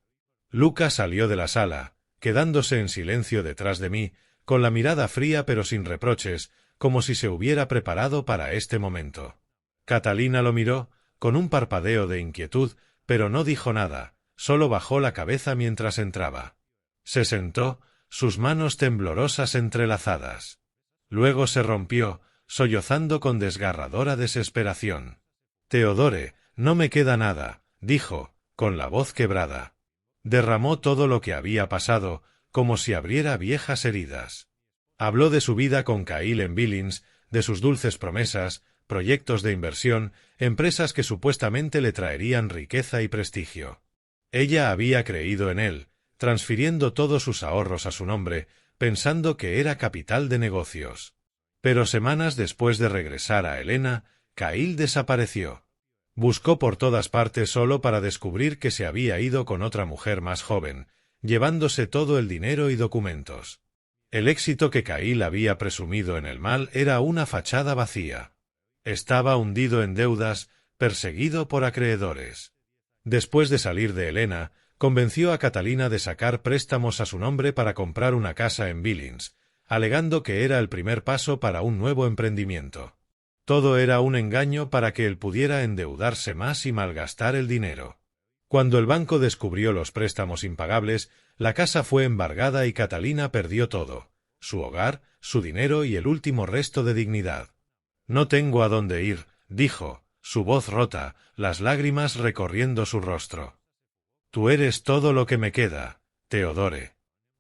Lucas salió de la sala, quedándose en silencio detrás de mí, con la mirada fría pero sin reproches, como si se hubiera preparado para este momento. Catalina lo miró, con un parpadeo de inquietud, pero no dijo nada, solo bajó la cabeza mientras entraba. Se sentó, sus manos temblorosas entrelazadas. Luego se rompió, sollozando con desgarradora desesperación. «Teodore, no me queda nada», dijo, con la voz quebrada. Derramó todo lo que había pasado, como si abriera viejas heridas. Habló de su vida con Cail en Billings, de sus dulces promesas, proyectos de inversión, empresas que supuestamente le traerían riqueza y prestigio. Ella había creído en él, transfiriendo todos sus ahorros a su nombre, pensando que era capital de negocios. Pero semanas después de regresar a Helena, Cahill desapareció. Buscó por todas partes solo para descubrir que se había ido con otra mujer más joven, llevándose todo el dinero y documentos. El éxito que Cahill había presumido en el mal era una fachada vacía. Estaba hundido en deudas, perseguido por acreedores. Después de salir de Helena, convenció a Catalina de sacar préstamos a su nombre para comprar una casa en Billings, alegando que era el primer paso para un nuevo emprendimiento. Todo era un engaño para que él pudiera endeudarse más y malgastar el dinero. Cuando el banco descubrió los préstamos impagables, la casa fue embargada y Catalina perdió todo: su hogar, su dinero y el último resto de dignidad. «No tengo a dónde ir», dijo, su voz rota, las lágrimas recorriendo su rostro. «Tú eres todo lo que me queda, Theodore».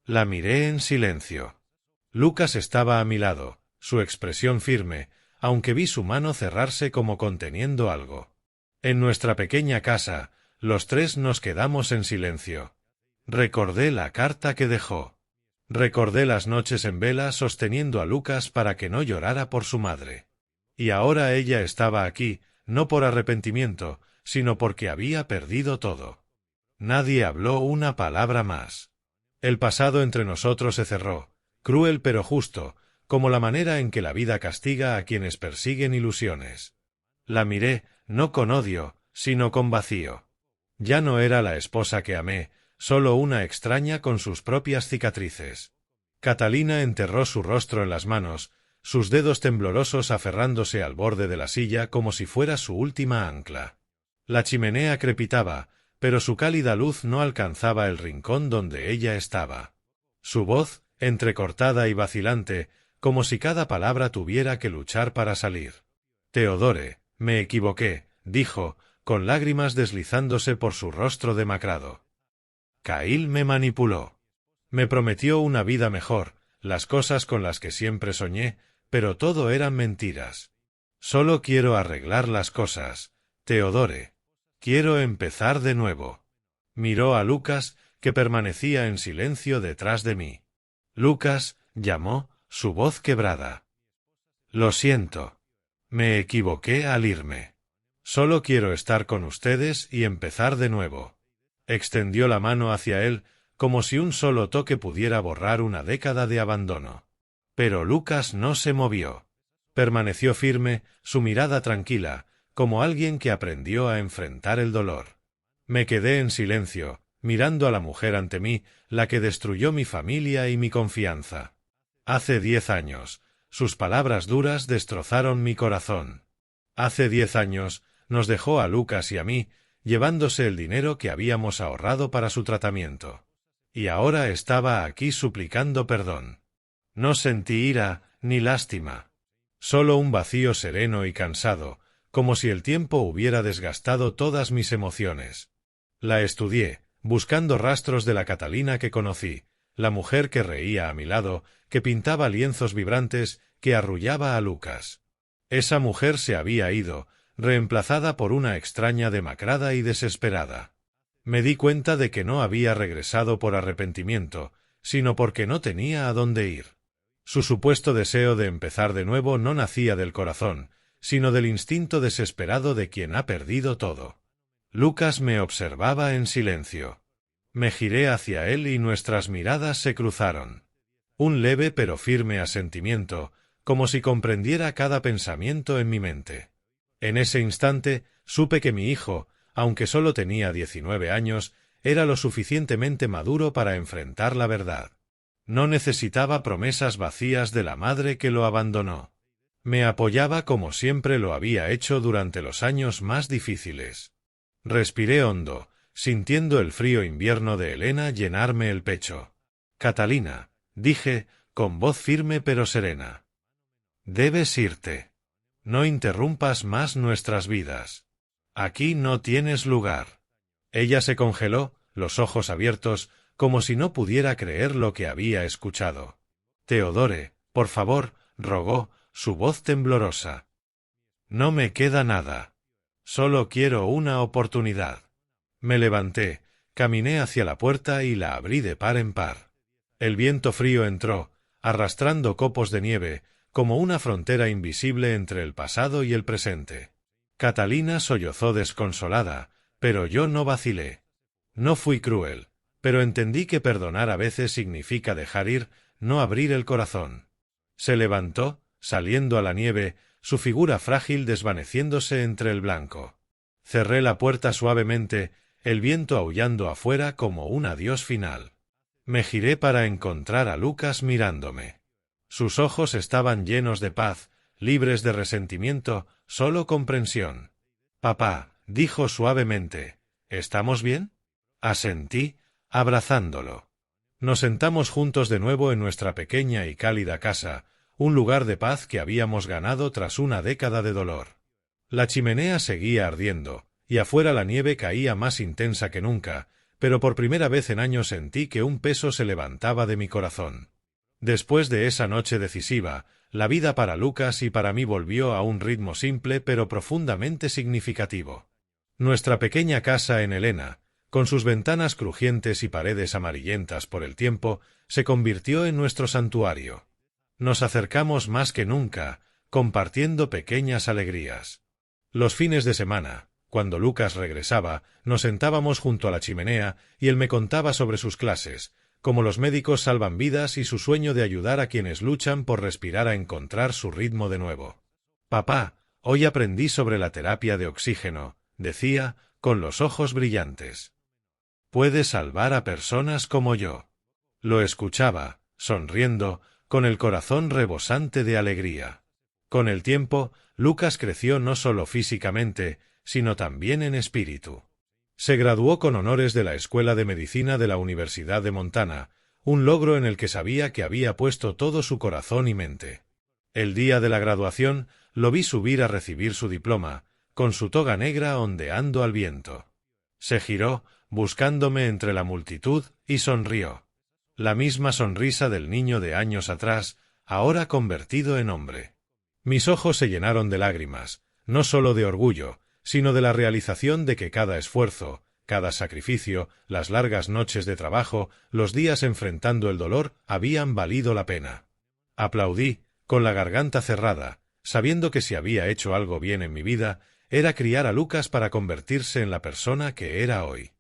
La miré en silencio. Lucas estaba a mi lado, su expresión firme, aunque vi su mano cerrarse como conteniendo algo. En nuestra pequeña casa, los tres nos quedamos en silencio. Recordé la carta que dejó. Recordé las noches en vela sosteniendo a Lucas para que no llorara por su madre. Y ahora ella estaba aquí, no por arrepentimiento, sino porque había perdido todo. Nadie habló una palabra más. El pasado entre nosotros se cerró, cruel pero justo, como la manera en que la vida castiga a quienes persiguen ilusiones. La miré, no con odio, sino con vacío. Ya no era la esposa que amé, solo una extraña con sus propias cicatrices. Catalina enterró su rostro en las manos, sus dedos temblorosos aferrándose al borde de la silla como si fuera su última ancla. La chimenea crepitaba, pero su cálida luz no alcanzaba el rincón donde ella estaba. Su voz, entrecortada y vacilante, como si cada palabra tuviera que luchar para salir. «Theodore, me equivoqué», dijo, con lágrimas deslizándose por su rostro demacrado. «Cahill me manipuló. Me prometió una vida mejor, las cosas con las que siempre soñé, pero todo eran mentiras. Solo quiero arreglar las cosas, Theodore. Quiero empezar de nuevo». Miró a Lucas, que permanecía en silencio detrás de mí. «Lucas», llamó, su voz quebrada. «Lo siento. Me equivoqué al irme. Solo quiero estar con ustedes y empezar de nuevo». Extendió la mano hacia él, como si un solo toque pudiera borrar una década de abandono. Pero Lucas no se movió. Permaneció firme, su mirada tranquila, como alguien que aprendió a enfrentar el dolor. Me quedé en silencio, mirando a la mujer ante mí, la que destruyó mi familia y mi confianza. Hace 10 años, sus palabras duras destrozaron mi corazón. Hace 10 años, nos dejó a Lucas y a mí, llevándose el dinero que habíamos ahorrado para su tratamiento. Y ahora estaba aquí suplicando perdón. No sentí ira ni lástima. Solo un vacío sereno y cansado, como si el tiempo hubiera desgastado todas mis emociones. La estudié, buscando rastros de la Catalina que conocí, la mujer que reía a mi lado, que pintaba lienzos vibrantes, que arrullaba a Lucas. Esa mujer se había ido, reemplazada por una extraña demacrada y desesperada. Me di cuenta de que no había regresado por arrepentimiento, sino porque no tenía a dónde ir. Su supuesto deseo de empezar de nuevo no nacía del corazón, sino del instinto desesperado de quien ha perdido todo. Lucas me observaba en silencio. Me giré hacia él y nuestras miradas se cruzaron. Un leve pero firme asentimiento, como si comprendiera cada pensamiento en mi mente. En ese instante supe que mi hijo, aunque solo tenía 19 años, era lo suficientemente maduro para enfrentar la verdad. No necesitaba promesas vacías de la madre que lo abandonó. Me apoyaba como siempre lo había hecho durante los años más difíciles. Respiré hondo, sintiendo el frío invierno de Helena llenarme el pecho. «Catalina», dije, con voz firme pero serena. «Debes irte. No interrumpas más nuestras vidas. Aquí no tienes lugar». Ella se congeló, los ojos abiertos, como si no pudiera creer lo que había escuchado. «Theodore, por favor», rogó, su voz temblorosa. No me queda nada. Solo quiero una oportunidad. Me levanté, caminé hacia la puerta y la abrí de par en par. El viento frío entró, arrastrando copos de nieve, como una frontera invisible entre el pasado y el presente. Catalina sollozó desconsolada, pero yo no vacilé. No fui cruel, pero entendí que perdonar a veces significa dejar ir, no abrir el corazón. Se levantó, saliendo a la nieve, su figura frágil desvaneciéndose entre el blanco. Cerré la puerta suavemente, el viento aullando afuera como un adiós final. Me giré para encontrar a Lucas mirándome. Sus ojos estaban llenos de paz, libres de resentimiento, solo comprensión. «Papá», dijo suavemente, «¿estamos bien?» Asentí, abrazándolo. Nos sentamos juntos de nuevo en nuestra pequeña y cálida casa, un lugar de paz que habíamos ganado tras una década de dolor. La chimenea seguía ardiendo, y afuera la nieve caía más intensa que nunca, pero por primera vez en años sentí que un peso se levantaba de mi corazón. Después de esa noche decisiva, la vida para Lucas y para mí volvió a un ritmo simple pero profundamente significativo. Nuestra pequeña casa en Helena, con sus ventanas crujientes y paredes amarillentas por el tiempo, se convirtió en nuestro santuario. Nos acercamos más que nunca, compartiendo pequeñas alegrías. Los fines de semana, cuando Lucas regresaba, nos sentábamos junto a la chimenea y él me contaba sobre sus clases, cómo los médicos salvan vidas y su sueño de ayudar a quienes luchan por respirar a encontrar su ritmo de nuevo. «Papá, hoy aprendí sobre la terapia de oxígeno», decía, con los ojos brillantes. «Puede salvar a personas como yo». Lo escuchaba, sonriendo, con el corazón rebosante de alegría. Con el tiempo, Lucas creció no solo físicamente, sino también en espíritu. Se graduó con honores de la Escuela de Medicina de la Universidad de Montana, un logro en el que sabía que había puesto todo su corazón y mente. El día de la graduación, lo vi subir a recibir su diploma, con su toga negra ondeando al viento. Se giró, buscándome entre la multitud, y sonrió. La misma sonrisa del niño de años atrás, ahora convertido en hombre. Mis ojos se llenaron de lágrimas, no solo de orgullo, sino de la realización de que cada esfuerzo, cada sacrificio, las largas noches de trabajo, los días enfrentando el dolor, habían valido la pena. Aplaudí, con la garganta cerrada, sabiendo que si había hecho algo bien en mi vida, era criar a Lucas para convertirse en la persona que era hoy.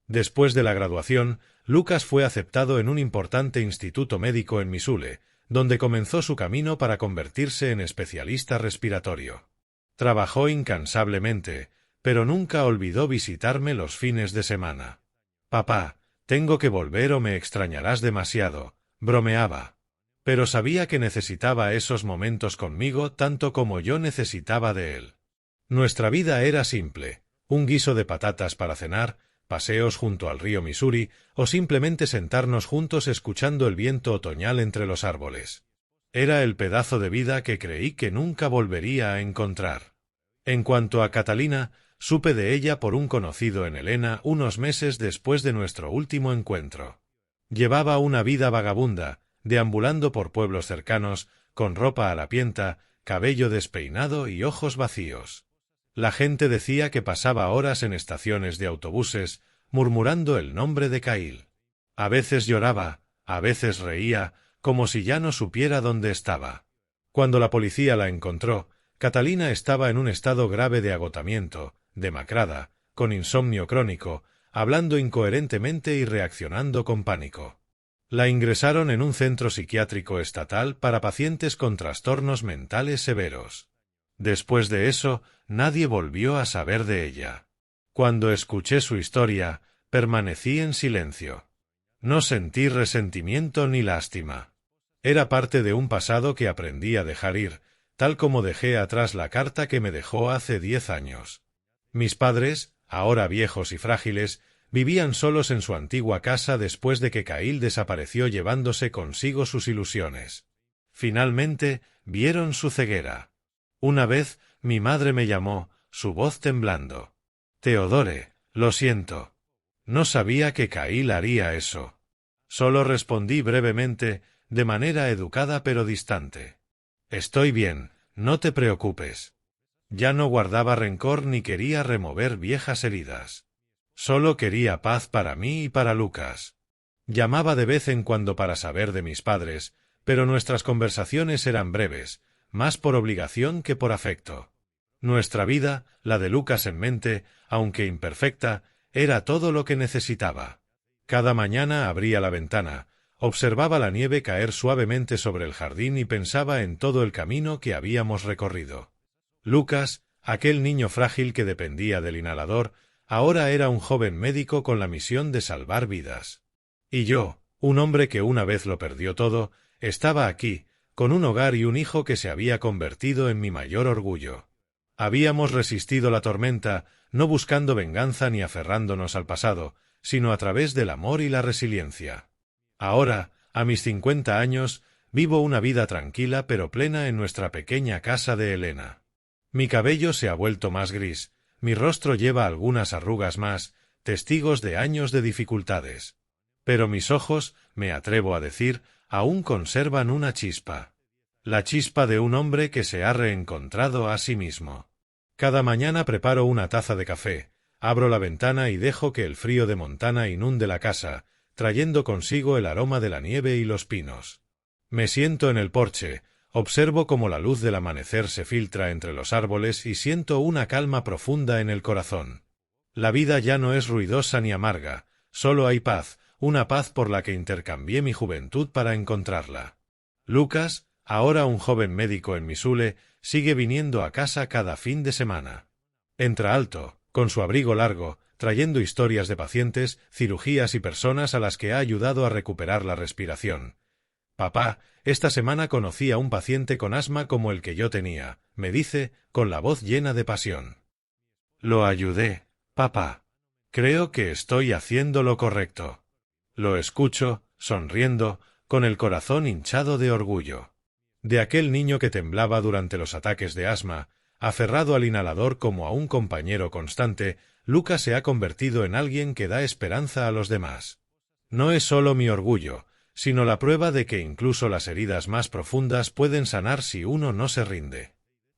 Después de la graduación, Lucas fue aceptado en un importante instituto médico en Missouri, donde comenzó su camino para convertirse en especialista respiratorio. Trabajó incansablemente, pero nunca olvidó visitarme los fines de semana. «Papá, tengo que volver o me extrañarás demasiado», bromeaba. Pero sabía que necesitaba esos momentos conmigo tanto como yo necesitaba de él. Nuestra vida era simple, un guiso de patatas para cenar, paseos junto al río Missouri o simplemente sentarnos juntos escuchando el viento otoñal entre los árboles. Era el pedazo de vida que creí que nunca volvería a encontrar. En cuanto a Catalina, supe de ella por un conocido en Helena unos meses después de nuestro último encuentro. Llevaba una vida vagabunda, deambulando por pueblos cercanos, con ropa harapienta, cabello despeinado y ojos vacíos. La gente decía que pasaba horas en estaciones de autobuses, murmurando el nombre de Kyle. A veces lloraba, a veces reía, como si ya no supiera dónde estaba. Cuando la policía la encontró, Catalina estaba en un estado grave de agotamiento, demacrada, con insomnio crónico, hablando incoherentemente y reaccionando con pánico. La ingresaron en un centro psiquiátrico estatal para pacientes con trastornos mentales severos. Después de eso, nadie volvió a saber de ella. Cuando escuché su historia, permanecí en silencio. No sentí resentimiento ni lástima. Era parte de un pasado que aprendí a dejar ir, tal como dejé atrás la carta que me dejó hace 10 años. Mis padres, ahora viejos y frágiles, vivían solos en su antigua casa después de que Kyle desapareció llevándose consigo sus ilusiones. Finalmente, vieron su ceguera. Una vez, mi madre me llamó, su voz temblando. «Teodore, lo siento. No sabía que Kyle haría eso». Solo respondí brevemente, de manera educada pero distante. «Estoy bien, no te preocupes». Ya no guardaba rencor ni quería remover viejas heridas. Solo quería paz para mí y para Lucas. Llamaba de vez en cuando para saber de mis padres, pero nuestras conversaciones eran breves, más por obligación que por afecto. Nuestra vida, la de Lucas en mente, aunque imperfecta, era todo lo que necesitaba. Cada mañana abría la ventana, observaba la nieve caer suavemente sobre el jardín y pensaba en todo el camino que habíamos recorrido. Lucas, aquel niño frágil que dependía del inhalador, ahora era un joven médico con la misión de salvar vidas. Y yo, un hombre que una vez lo perdió todo, estaba aquí, con un hogar y un hijo que se había convertido en mi mayor orgullo. Habíamos resistido la tormenta, no buscando venganza ni aferrándonos al pasado, sino a través del amor y la resiliencia. Ahora, a mis 50 años, vivo una vida tranquila pero plena en nuestra pequeña casa de Helena. Mi cabello se ha vuelto más gris, mi rostro lleva algunas arrugas más, testigos de años de dificultades. Pero mis ojos, me atrevo a decir, aún conservan una chispa. La chispa de un hombre que se ha reencontrado a sí mismo. Cada mañana preparo una taza de café, abro la ventana y dejo que el frío de Montana inunde la casa, trayendo consigo el aroma de la nieve y los pinos. Me siento en el porche, observo cómo la luz del amanecer se filtra entre los árboles y siento una calma profunda en el corazón. La vida ya no es ruidosa ni amarga, solo hay paz, una paz por la que intercambié mi juventud para encontrarla. Lucas, ahora un joven médico en Missoula, sigue viniendo a casa cada fin de semana. Entra alto, con su abrigo largo, trayendo historias de pacientes, cirugías y personas a las que ha ayudado a recuperar la respiración. «Papá, esta semana conocí a un paciente con asma como el que yo tenía», me dice, con la voz llena de pasión. «Lo ayudé, papá. Creo que estoy haciendo lo correcto». Lo escucho, sonriendo, con el corazón hinchado de orgullo. De aquel niño que temblaba durante los ataques de asma, aferrado al inhalador como a un compañero constante, Lucas se ha convertido en alguien que da esperanza a los demás. No es solo mi orgullo, sino la prueba de que incluso las heridas más profundas pueden sanar si uno no se rinde.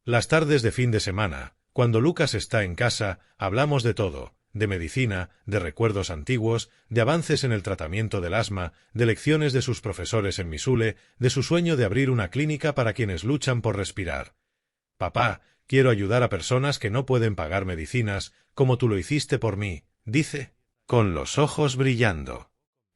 Las tardes de fin de semana, cuando Lucas está en casa, hablamos de todo, de medicina, de recuerdos antiguos, de avances en el tratamiento del asma, de lecciones de sus profesores en Missoula, de su sueño de abrir una clínica para quienes luchan por respirar. «Papá, quiero ayudar a personas que no pueden pagar medicinas, como tú lo hiciste por mí», dice, con los ojos brillando.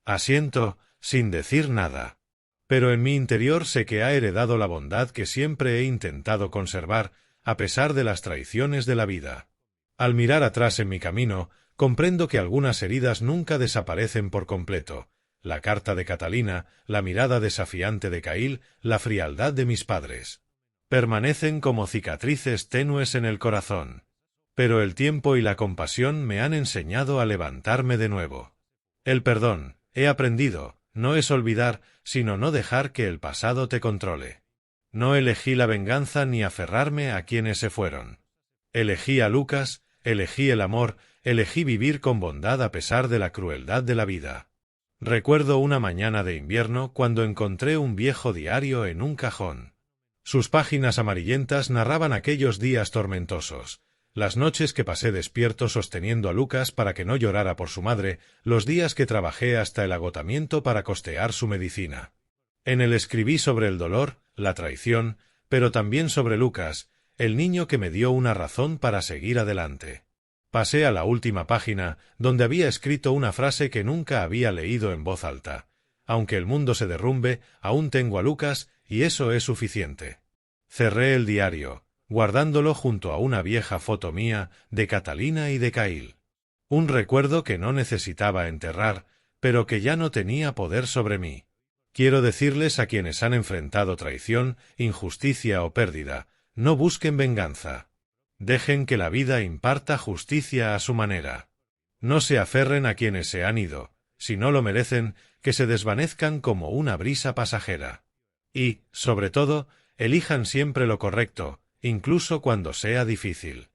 Asiento, sin decir nada. Pero en mi interior sé que ha heredado la bondad que siempre he intentado conservar, a pesar de las traiciones de la vida. Al mirar atrás en mi camino, comprendo que algunas heridas nunca desaparecen por completo. La carta de Catalina, la mirada desafiante de Cail, la frialdad de mis padres. Permanecen como cicatrices tenues en el corazón. Pero el tiempo y la compasión me han enseñado a levantarme de nuevo. El perdón, he aprendido, no es olvidar, sino no dejar que el pasado te controle. No elegí la venganza ni aferrarme a quienes se fueron. Elegí a Lucas, elegí el amor, elegí vivir con bondad a pesar de la crueldad de la vida. Recuerdo una mañana de invierno cuando encontré un viejo diario en un cajón. Sus páginas amarillentas narraban aquellos días tormentosos, las noches que pasé despierto sosteniendo a Lucas para que no llorara por su madre, los días que trabajé hasta el agotamiento para costear su medicina. En él escribí sobre el dolor, la traición, pero también sobre Lucas, el niño que me dio una razón para seguir adelante. Pasé a la última página, donde había escrito una frase que nunca había leído en voz alta. Aunque el mundo se derrumbe, aún tengo a Lucas, y eso es suficiente. Cerré el diario, guardándolo junto a una vieja foto mía, de Catalina y de Cail. Un recuerdo que no necesitaba enterrar, pero que ya no tenía poder sobre mí. Quiero decirles a quienes han enfrentado traición, injusticia o pérdida, no busquen venganza. Dejen que la vida imparta justicia a su manera. No se aferren a quienes se han ido, si no lo merecen, que se desvanezcan como una brisa pasajera. Y, sobre todo, elijan siempre lo correcto, incluso cuando sea difícil.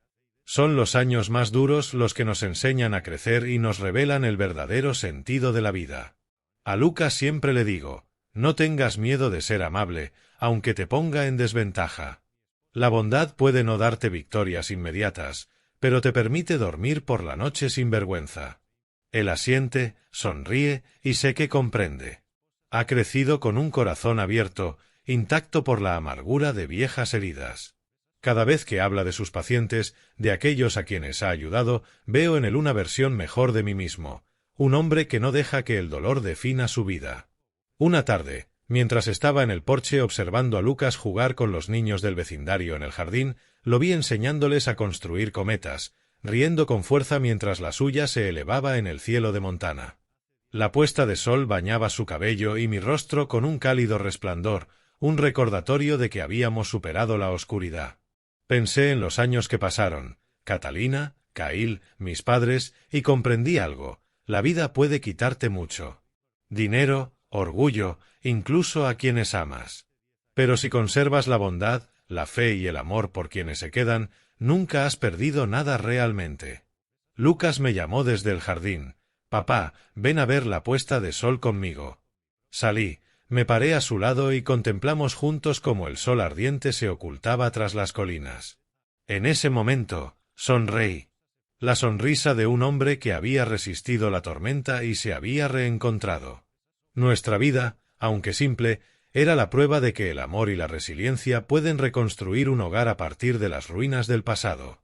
Son los años más duros los que nos enseñan a crecer y nos revelan el verdadero sentido de la vida. A Lucas siempre le digo, no tengas miedo de ser amable, aunque te ponga en desventaja. La bondad puede no darte victorias inmediatas, pero te permite dormir por la noche sin vergüenza. Él asiente, sonríe y sé que comprende. Ha crecido con un corazón abierto, intacto por la amargura de viejas heridas. Cada vez que habla de sus pacientes, de aquellos a quienes ha ayudado, veo en él una versión mejor de mí mismo, un hombre que no deja que el dolor defina su vida. Una tarde, mientras estaba en el porche observando a Lucas jugar con los niños del vecindario en el jardín, lo vi enseñándoles a construir cometas, riendo con fuerza mientras la suya se elevaba en el cielo de Montana. La puesta de sol bañaba su cabello y mi rostro con un cálido resplandor, un recordatorio de que habíamos superado la oscuridad. Pensé en los años que pasaron, Catalina, Cail, mis padres, y comprendí algo: la vida puede quitarte mucho. Dinero, orgullo, incluso a quienes amas. Pero si conservas la bondad, la fe y el amor por quienes se quedan, nunca has perdido nada realmente. Lucas me llamó desde el jardín. «Papá, ven a ver la puesta de sol conmigo». Salí, me paré a su lado y contemplamos juntos cómo el sol ardiente se ocultaba tras las colinas. En ese momento, sonreí. La sonrisa de un hombre que había resistido la tormenta y se había reencontrado. Nuestra vida, aunque simple, era la prueba de que el amor y la resiliencia pueden reconstruir un hogar a partir de las ruinas del pasado.